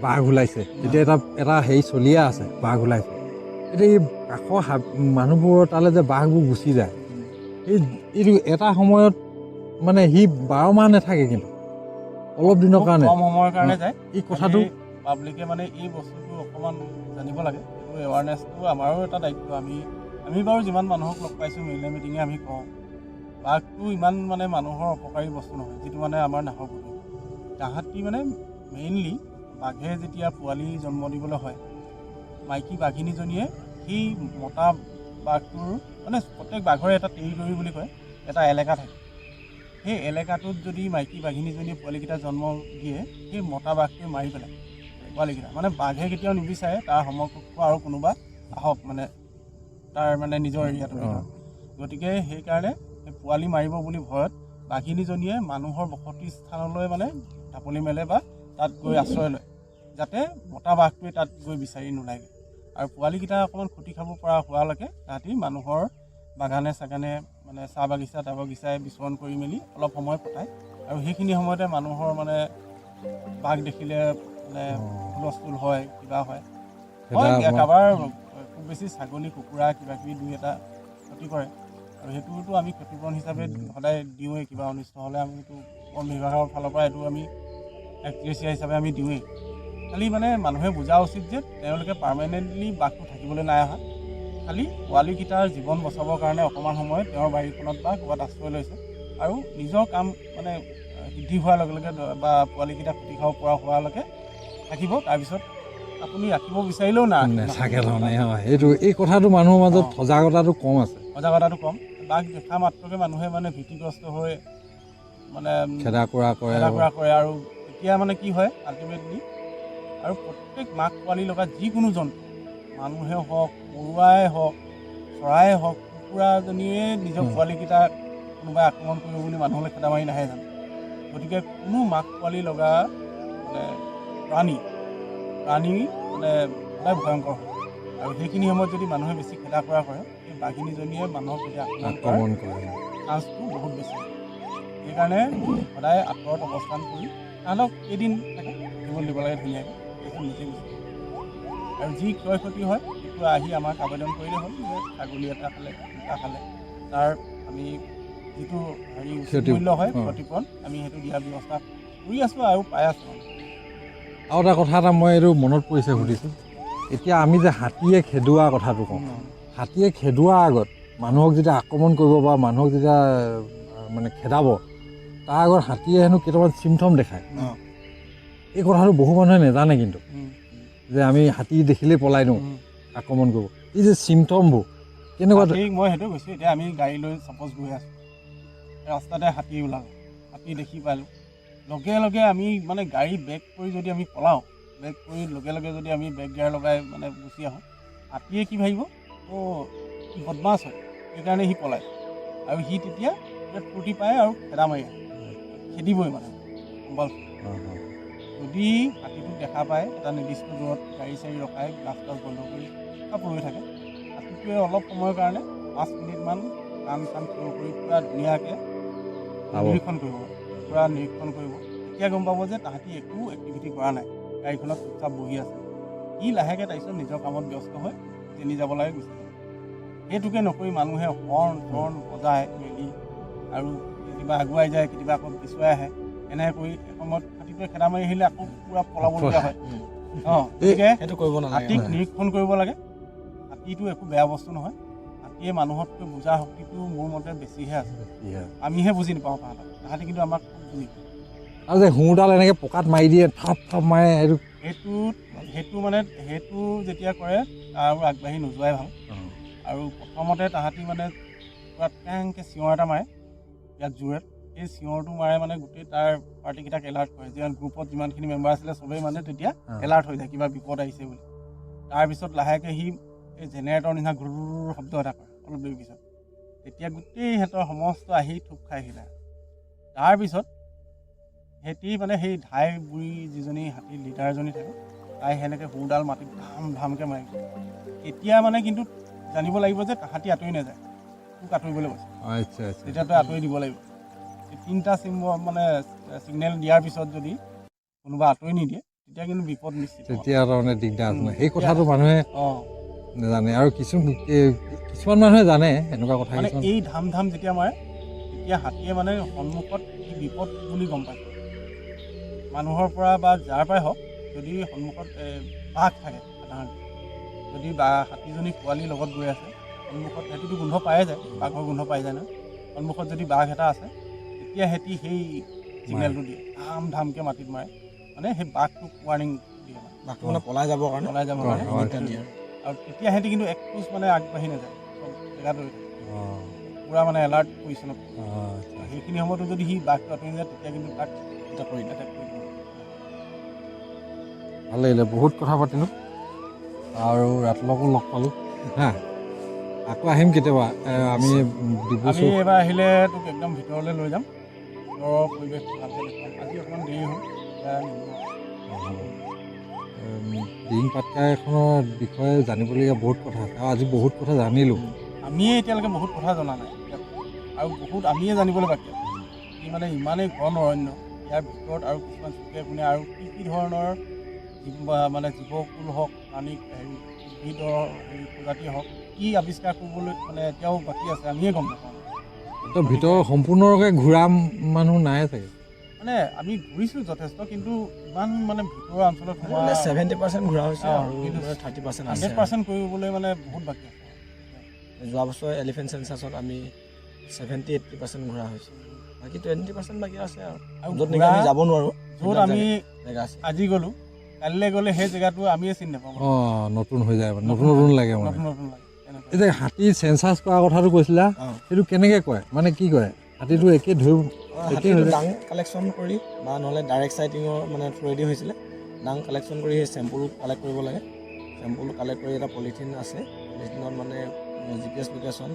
Speaker 1: বাঘ ওলাইছে, এতিয়া এটা হেৰি চলিয়ে আছে, বাঘ ওলাইছে। এতিয়া এই কাষৰ মানুহবোৰৰ তালৈ যে বাঘবোৰ গুচি যায়, এইটো এটা সময়ত মানে সি 12 মাহ নাথাকে, কিন্তু অলপ দিনৰ কাৰণে,
Speaker 2: কম সময়ৰ কাৰণে যায়।
Speaker 1: এই কথাটো
Speaker 2: পাব্লিকে মানে এই বস্তুটো অকণমান জানিব লাগে। এইটো এৱাৰনেছটো আমাৰো এটা দায়িত্ব। আমি বাৰু যিমান মানুহক লগ পাইছোঁ মিলে মিটিঙে আমি কওঁ, বাঘটো ইমান মানে মানুহৰ অপকাৰী বস্তু নহয়, যিটো মানে আমাৰ নাহৰ ফুটুকী। তাহাঁতি মানে মেইনলি বাঘে যেতিয়া পোৱালি জন্ম দিবলৈ হয়, মাইকী বাঘিনীজনীয়ে সেই মতা বাঘটোৰ মানে প্ৰত্যেক বাঘৰে এটা টেৰিটৰি বুলি কয়, এটা এলেকা থাকে। সেই এলেকাটোত যদি মাইকী বাঘিনীজনীয়ে পোৱালিকেইটা জন্ম দিয়ে, সেই মতা বাঘটোৱে মাৰি পেলায় পোৱালিকেইটা। মানে বাঘে কেতিয়াও নিবিচাৰে তাৰ সমকক্ষ আৰু কোনোবা আহক মানে তাৰ মানে নিজৰ এৰিয়াটোৰ ভিতৰত। গতিকে সেইকাৰণে সেই পোৱালি মাৰিব বুলি ভয়ত বাঘিনীজনীয়ে মানুহৰ বসতি স্থানলৈ মানে ঢাপলি মেলে বা তাত গৈ আশ্ৰয় লয়, যাতে মতা বাঘটোৱে তাত গৈ বিচাৰি নোলায়গৈ। আৰু পোৱালিকেইটা অকণমান খুটি খাব পৰা হোৱালৈকে তাহাঁতি মানুহৰ বাগানে চাগানে মানে চাহ বাগিচা বাগিচাই বিচৰণ কৰি মেলি অলপ সময় কটায়। আৰু সেইখিনি সময়তে মানুহৰ মানে বাঘ দেখিলে মানে হুলস্থুল হয়, কিবা হয় কাৰোবাৰ খুব বেছি ছাগলী কুকুৰা কিবা কিবি দুই এটা ক্ষতি কৰে। আৰু সেইটোতো আমি ক্ষতিপূৰণ হিচাপে সদায় দিওঁৱেই, কিবা অনিষ্ট হ'লে আমি এইটো বন বিভাগৰ ফালৰ পৰা এইটো আমি এক্সগ্ৰেছিয়া হিচাপে আমি দিওঁৱেই। খালি মানে মানুহে বুজা উচিত যে তেওঁলোকে পাৰ্মানেণ্টলি বাঘটো থাকিবলৈ নাই অহা, খালি পোৱালিকেইটাৰ জীৱন বচাবৰ কাৰণে অকণমান সময় তেওঁৰ বাৰীখনত বা ক'ৰবাত আশ্ৰয় লৈছে। আৰু নিজৰ কাম মানে সিদ্ধি হোৱাৰ লগে লগে বা পোৱালিকেইটা খুটি খাব পৰা হোৱালৈকে থাকিব, তাৰপিছত আপুনি ৰাখিব বিচাৰিলেও
Speaker 1: নাথাকে ধৰণে। এই কথাটো মানুহৰ মাজত সজাগতাটো কম আছে,
Speaker 2: বাঘ দেখা মাত্ৰকে মানুহে মানে ভীতিগ্ৰস্ত হৈ মানে
Speaker 1: খেদা কৰা
Speaker 2: কৰে। আৰু এতিয়া মানে কি হয় আল্টিমেটলি, আৰু প্ৰত্যেক মাক পোৱালি লগা যিকোনো জন্তু, মানুহে হওক, পৰুৱাই হওক, চৰাই হওক, কুকুৰাজনীয়ে নিজৰ পোৱালিকেইটাক কোনোবাই আক্ৰমণ কৰিব বুলি মানুহলৈ খেদা মাৰি নাহে জানো? গতিকে কোনো মাক পোৱালি লগা মানে প্ৰাণী মানে সদায় ভয়ংকৰ হয়। আৰু সেইখিনি সময়ত যদি মানুহে বেছি খেদা কৰা কৰে, সেই বাঘিনীজনীয়ে মানুহক যদি আক্ৰমণ কৰে চান্সটো বহুত বেছি। সেইকাৰণে সদায় আঁতৰত অৱস্থান কৰি তাহাঁতক কেইদিন থাকে থাকিবলৈ দিব লাগে ধুনীয়াকৈ, সেইটো নিজে গুচি যায়। আৰু যি ক্ষয় ক্ষতি হয় সেইটো আহি আমাক আবেদন কৰিলে হ'ল যে ছাগলী এটা খালে, দুটা খালে, তাৰ আমি যিটো মূল্য হয় ক্ষতিপূৰণ আমি সেইটো দিয়াৰ ব্যৱস্থা কৰি আছোঁ আৰু পাই আছোঁ।
Speaker 1: আৰু এটা কথা এটা মই এইটো মনত পৰিছে সুধিছোঁ এতিয়া আমি যে হাতীয়ে খেদোৱা কথাটো কওঁ হাতীয়ে খেদোৱাৰ আগত মানুহক যেতিয়া আক্ৰমণ কৰিব বা মানুহক যেতিয়া মানে খেদাব তাৰ আগত হাতীয়ে হেনো কেইটামান চিমথম দেখায় এই কথাটো বহু মানুহে নাজানে কিন্তু যে আমি হাতী দেখিলেই পলাই দিওঁ আক্ৰমণ কৰিব এই যে চিমথমবোৰ কেনেকুৱা
Speaker 2: মই সেইটো কৈছোঁ এতিয়া আমি গাড়ী লৈ ছাপ'জ গৈ আছোঁ ৰাস্তাতে হাতী ওলালোঁ হাতী দেখি পালোঁ লগে লগে আমি মানে গাড়ী বেক কৰি যদি আমি পলাওঁ বেক কৰি লগে লগে যদি আমি বেক গিয়াৰ লগাই মানে গুচি আহোঁ হাতীয়ে কি ভাবিব সি বদমাছ হয় সেইকাৰণে সি পলায় আৰু সি তেতিয়া ফূৰ্তি পায় আৰু খেদা মাৰি আহে খেদিবই মানে কম্পালচৰি যদি হাতীটোক দেখা পায় এটা নিৰ্দিষ্ট দূৰত গাড়ী চাড়ী ৰখাই গ্লাছ গ্লাছ বন্ধ কৰি ৰৈ থাকে হাতীটোৱে অলপ সময়ৰ কাৰণে 5 মিনিটমান কাণ চান থিয় কৰি পূৰা ধুনীয়াকৈ নিৰীক্ষণ কৰিব পূৰা নিৰীক্ষণ কৰিব তেতিয়া গম পাব যে তাহাঁতি একো এক্টিভিটি কৰা নাই গাড়ীখনত চুপচাপ বহি আছে ই লাহেকৈ তাৰপিছত নিজৰ কামত ব্যস্ত হৈ যেনি যাব লাগে গুচি যাব সেইটোকে নকৰি মানুহে হৰ্ণ বজাই মেলি আৰু কেতিয়াবা আগুৱাই যায় কেতিয়াবা আকৌ পিছুৱাই আহে এনেকৈ কৰি এসময়ত হাতীটোৱে খেদা মাৰি আহিলে আকৌ পূৰা পলাবলগীয়া হয় গতিকে
Speaker 3: সেইটো কৰিব নালাগে
Speaker 2: হাতীক নিৰীক্ষণ কৰিব লাগে হাতীটো একো বেয়া বস্তু নহয় হাতীয়ে মানুহতকৈ বুজা শক্তিটো মোৰ মতে বেছিহে আছে আমিহে বুজি নাপাওঁ তাহাঁতি কিন্তু আমাক খুব বুজি পায়
Speaker 1: আৰু যে শুঁৰডাল এনেকৈ পকাত মাৰি দিয়ে থাপ থাপ মাৰে সেইটো যেতিয়া কৰে আৰু আগবাঢ়ি নোযোৱাই ভাল আৰু প্ৰথমতে তাহাঁতি মানে পূৰা টেংকৈ চিঞৰ এটা মাৰে ইয়াত জোৰে সেই চিঞৰটো মাৰে মানে গোটেই তাৰ পাৰ্টিকেইটাক এলাৰ্ট কৰে যে গ্ৰুপত যিমানখিনি মেম্বাৰ আছিলে চবেই মানে তেতিয়া এলাৰ্ট হৈ যায় কিবা বিপদ আহিছে বুলি তাৰপিছত লাহেকৈ সি এই জেনেৰেটৰ নিচিনা ঘূৰ শব্দ এটা কৰে অলপ দেৰি পিছত তেতিয়া গোটেই সিহঁতৰ সমস্ত আহি থুপ খাই আহিলে তাৰপিছত সিহঁতি মানে সেই ধাই বুঢ়ী যিজনী হাতী লিডাৰজনী থাকে তাই সেনেকৈ শুৰডাল মাটিত ধামকৈ মাৰি এতিয়া মানে কিন্তু জানিব লাগিব যে তাহাঁতি আঁতৰি নাযায় তোক আঁতৰিবলৈ কৈছে তেতিয়া তই আঁতৰি দিব লাগিব 3টা মানে ছিগনেল দিয়াৰ পিছত যদি কোনোবা আঁতৰি নিদিয়ে তেতিয়া কিন্তু বিপদ নিশ্চিত তেতিয়া তাৰমানে দিগদাৰ আছে সেই কথাটো মানুহে নাজানে আৰু কিছুমান মানুহে জানে এনেকুৱা কথা
Speaker 2: মানে এই ধাম যেতিয়া মাৰে তেতিয়া হাতীয়ে মানে সন্মুখত কি বিপদ বুলি গম পায় মানুহৰ পৰা বা যাৰ পৰাই হওক যদি সন্মুখত বাঘ থাকে সাধাৰণতে যদি হাতীজনী পোৱালি লগত গৈ আছে সন্মুখত সিহঁতিটো গোন্ধ পায়ে যায় বাঘৰ গোন্ধ পাই যায় ন সন্মুখত যদি বাঘ এটা আছে তেতিয়া সিহঁতি সেই ছিগনেলটো দিয়ে ধামকৈ মাটিত মাৰে মানে সেই বাঘটোক ৱাৰ্ণিং দিয়ে
Speaker 3: বাঘটো মানে পলাই যাবৰ কাৰণে
Speaker 2: দিয়ে আৰু তেতিয়া সিহঁতি কিন্তু এক খোজ মানে আগবাঢ়ি নাযায় চব জেগাত ৰৈ থাকে পূৰা মানে এলাৰ্ট পজিশ্যনত সেইখিনি সময়তো যদি সি বাঘটো আঁতৰি যায় তেতিয়া কিন্তু তাক এটেক কৰি দিব
Speaker 1: ভাল লাগিলে বহুত কথা পাতিলোঁ আৰু ৰাতুলকো লগ পালোঁ হা আকৌ আহিম কেতিয়াবা আমি
Speaker 2: এইবাৰ আহিলে তোক একদম ভিতৰলৈ লৈ যাম ভিতৰৰ পৰিৱেশ ভালকৈ দেখুৱাম আজি অকণমান দেৰি হ'ল
Speaker 1: দিহিং পাটকাইখনৰ বিষয়ে জানিবলগীয়া বহুত কথা আছে আৰু আজি বহুত কথা জানিলোঁ
Speaker 2: আমিয়ে এতিয়ালৈকে বহুত কথা জনা নাই আৰু বহুত আমিয়ে জানিবলৈ বাকী আছে ই মানে ইমানেই ঘন অৰণ্য ইয়াৰ ভিতৰত আৰু কিছুমান চুকে কোণে আৰু কি ধৰণৰ মানে জীৱকুল হওক প্ৰাণী উদ্ভিদৰ প্ৰজাতি হওক কি আৱিষ্কাৰ কৰিবলৈ মানে এতিয়াও বাকী আছে আমিয়ে গম নাপাওঁ
Speaker 1: তো ভিতৰৰ সম্পূৰ্ণৰূপে ঘূৰা মানুহ নাই চাগে
Speaker 2: মানে আমি ঘূৰিছোঁ যথেষ্ট কিন্তু ইমান মানে ভিতৰৰ অঞ্চলত
Speaker 3: 70% ঘূৰা হৈছে আৰু 30% আছে
Speaker 2: 100% কৰিবলৈ মানে বহুত বাকী আছে
Speaker 3: যোৱা বছৰ এলিফেণ্ট চেঞ্চাছত আমি 70-80% ঘূৰা হৈছে বাকী 20% বাকী আছে আৰু য'ত নেকি আমি যাব নোৱাৰোঁ
Speaker 2: য'ত আমি আজি গ'লোঁ কালিলৈ গ'লে সেই জেগাটো আমিয়ে চিনি নাপাওঁ
Speaker 1: নতুন হৈ যায় নতুন লাগে
Speaker 2: নতুন লাগে
Speaker 1: এই যে হাতী চেঞ্চাছ কৰা কথাটো কৈছিলা সেইটো কেনেকৈ কয় মানে কি কয় হাতীটো একে
Speaker 3: ডাং কালেকশ্যন কৰি বা নহ'লে ডাইৰেক্ট চাইটিঙৰ মানে থ্ৰুৱেদি হৈছিলে ডাং কালেকশ্যন কৰি সেই চেম্পুল কালেক্ট কৰিব লাগে চেম্পুল কালেক্ট কৰি এটা পলিথিন আছে পলিথিনত মানে GPS লোকেশ্যন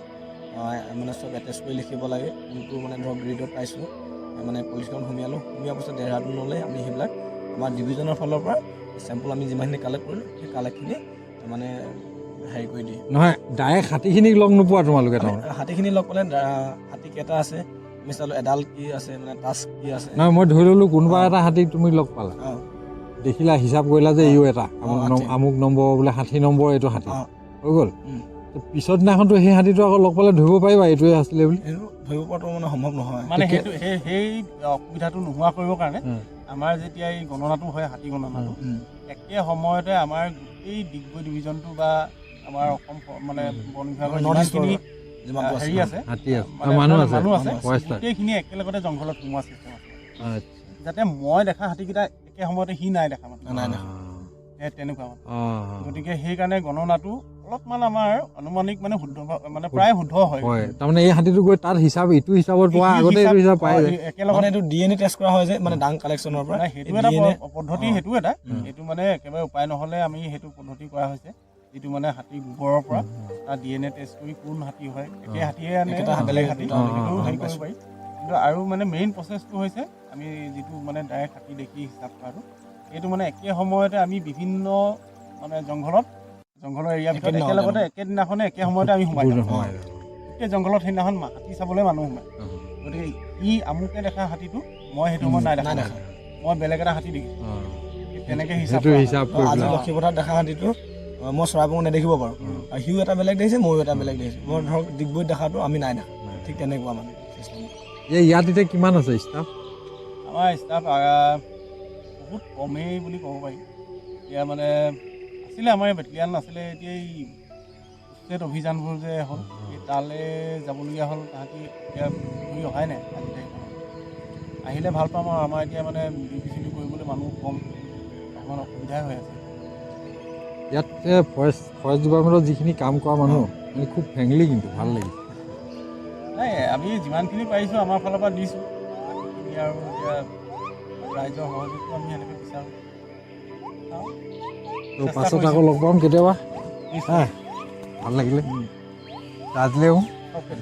Speaker 3: মানে চব এটেচ কৰি লিখিব লাগে কোনটো মানে ধৰক গ্ৰীডত পাইছোঁ মানে পলিথিনত সুমিয়াৰ পিছত দেহৰাদুনলৈ আমি সেইবিলাক আমাৰ ডিভিজনৰ ফালৰ পৰা চেম্পুল আমি যিমানখিনি কালেক্ট কৰিলোঁ সেই কালেক্টখিনি মানে হেৰি কৰি দিয়ে
Speaker 1: নহয় ডাইৰেক্ট হাতীখিনিক লগ নোপোৱা তোমালোকে
Speaker 3: হাতীখিনি লগ পালে হাতী কেইটা আছে আমি চালোঁ এডাল কি আছে মানে টাস্ক কি আছে
Speaker 1: নহয় মই ধৰি ল'লোঁ কোনোবা এটা হাতীক তুমি লগ পালা দেখিলা হিচাপ কৰিলা যে ইও এটা আমুক নম্বৰ বোলে 60 নম্বৰ এইটো হাতী হৈ গ'ল পিছৰ দিনাখনতো সেই হাতীটো আকৌ লগ পালে ধৰিব পাৰিবা এইটোৱে আছিলে বুলি
Speaker 3: এইটো ধৰিব পৰাটো মানে সম্ভৱ নহয়
Speaker 2: মানে সেইটো সেই অসুবিধাটো নোহোৱা কৰিবৰ কাৰণে আমাৰ যেতিয়া এই গণনাটো হয় হাতী গণনাটো একে সময়তে আমাৰ গোটেই ডিগবৈ ডিভিজনটো বা আমাৰ অসম মানে বন বিভাগৰ যিমানখিনি হেৰি আছে মানুহ আছে গোটেইখিনি একেলগতে জংঘলত সোমোৱা চিষ্টেম আছে যাতে মই দেখা হাতীকেইটা একে সময়তে সি নাই দেখা মানে
Speaker 3: নাই দেখা
Speaker 2: তেনেকুৱা মানে গতিকে সেইকাৰণে গণনাটো অলপমান আমাৰ আনুমানিক মানে শুদ্ধ মানে প্ৰায় শুদ্ধ হয়
Speaker 1: তাৰমানে এই হাতীটো গৈ তাত হিচাপ ইটো হিচাপত পোৱা আগতে এইটো হিচাপ পাই যায়
Speaker 3: একেলগতে এইটো DNA টেষ্ট কৰা হয় যে মানে ডাং কালেকশ্যনৰ পৰা
Speaker 2: সেইটো এটা পদ্ধতি সেইটো এটা এইটো মানে একেবাৰে উপায় নহ'লে আমি সেইটো পদ্ধতি কৰা হৈছে যিটো মানে হাতী গোবৰৰ পৰা তাৰ DNA টেষ্ট কৰি কোন হাতী হয় একে হাতীয়ে আনে বেলেগ হাতী সেইটো হেৰি কৰিব পাৰি কিন্তু আৰু মানে মেইন প্ৰচেছটো হৈছে আমি যিটো মানে ডাইৰেক্ট হাতী দেখি হিচাপ কৰাটো এইটো মানে একে সময়তে আমি বিভিন্ন মানে জংঘলৰ এৰিয়াৰ ভিতৰত একেলগতে একেদিনাখনে একে সময়তে আমি সোমাই যাওঁ গোটেই জংঘলত সেইদিনাখন হাতী চাবলৈ মানুহ সোমায় গতিকে ই আমুকে দেখা হাতীটো মই সেইটো সময়ত নাই দেখা মই বেলেগ এটা হাতী দেখিছোঁ তেনেকৈ হিচাপ
Speaker 3: আজি লক্ষীপথাৰত দেখা হাতীটো মই চৰাইপঙত নেদেখিব পাৰোঁ আৰু সিও এটা বেলেগ দেখিছে ময়ো এটা বেলেগ দেখিছোঁ মই ধৰক ডিগবৈত দেখাটো আমি নাই দেখা ঠিক তেনেকুৱা মানে
Speaker 1: ইয়াত এতিয়া কিমান আছে ষ্টাফ
Speaker 2: আমাৰ ষ্টাফ বহুত কমেই বুলি ক'ব পাৰি এতিয়া মানে আছিলে আমাৰ এই বেটেলিয়ান নাছিলে এতিয়া এই ষ্টেট অভিযানবোৰ যে হ'ল এই তালৈ যাবলগীয়া হ'ল তাহাঁতি এতিয়া ঘূৰি অহাই নাই আজি তাৰিখত আহিলে ভাল পাম আৰু আমাৰ এতিয়া মানে ডিউটি চিউটি কৰিবলৈ মানুহ কম অকণমান অসুবিধাই হৈ আছে
Speaker 1: ইয়াত ফৰেষ্ট ডিপাৰ্টমেণ্টত যিখিনি কাম কৰা মানুহ মানে খুব ফ্ৰেণ্ডলি কিন্তু ভাল লাগিছে
Speaker 2: নাই আমি যিমানখিনি পাৰিছোঁ আমাৰ ফালৰ পৰা দিছোঁ বাকীখিনি আৰু এতিয়া ৰাইজৰ সহযোগটো আমি সেনেকৈ বিচাৰোঁ
Speaker 1: পাছত আকৌ লগ পাম কেতিয়াবা ভাল লাগিলে আজিলেও
Speaker 2: অ'কে